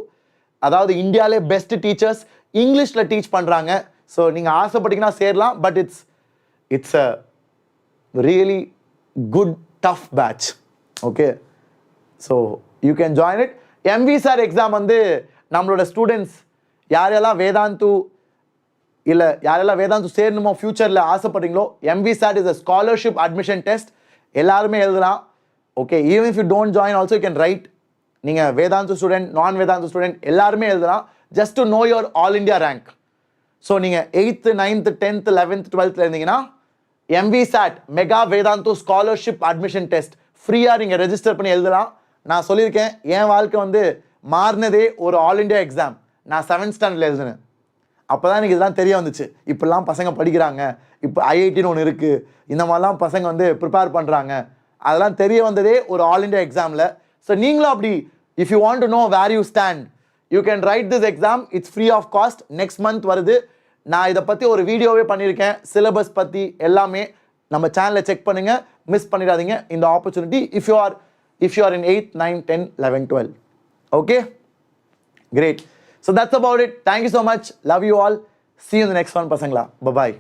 அதாவது இந்தியாவிலே பெஸ்ட் டீச்சர்ஸ் இங்கிலீஷில் டீச் பண்ணுறாங்க. ஸோ நீங்கள் ஆசைப்பட்டீங்கன்னா சேரலாம். But it's a really good tough batch. Okay, so you can join it. MVSAT exam வந்து நம்மளோட ஸ்டூடெண்ட்ஸ் யாரெல்லாம் வேதாந்து இல்லை யாரெல்லாம் வேதாந்து சேரணுமோ ஃபியூச்சரில் ஆசைப்படுறீங்களோ, MVSAT is a scholarship admission test. எல்லாருமே எழுதலாம். Okay, even if you don't join also you can write. நீங்கள் வேதாந்து ஸ்டூடெண்ட், நான் வேதாந்து ஸ்டூடெண்ட் எல்லாருமே எழுதலாம். Just to know your all India rank. So நீங்கள் 8th 9th 10th 11th 12th இருந்தீங்கன்னா MVSAT mega Vedantu scholarship admission test ஃப்ரீயாக நீங்கள் ரெஜிஸ்டர் பண்ணி எழுதலாம். நான் சொல்லியிருக்கேன், என் வாழ்க்கை வந்து மாறினதே ஒரு ஆல் இண்டியா எக்ஸாம். நான் 7th ஸ்டாண்டர்டில் எழுதுனேன். அப்போ தான் எனக்கு இதெல்லாம் தெரிய வந்துச்சு. இப்படிலாம் பசங்க படிக்கிறாங்க, இப்போ ஐஐடின்னு ஒன்று இருக்குது, இந்த மாதிரிலாம் பசங்க வந்து ப்ரிப்பேர் பண்ணுறாங்க. அதெல்லாம் தெரிய வந்ததே ஒரு ஆல் இண்டியா எக்ஸாமில். ஸோ நீங்களும் அப்படி if you want to know where you stand, you can write this exam. It's free of cost. Next month வருது. நான் இதை பற்றி ஒரு வீடியோவே பண்ணியிருக்கேன், சிலபஸ் பற்றி எல்லாமே. நம்ம சேனலை செக் பண்ணுங்கள், மிஸ் பண்ணிடாதீங்க இந்த opportunity. If you are in 8th 9th 10th 11th 12th. Okay, great. So that's about it. Thank you so much. Love you all. See you in the next one, pasangla. Bye bye.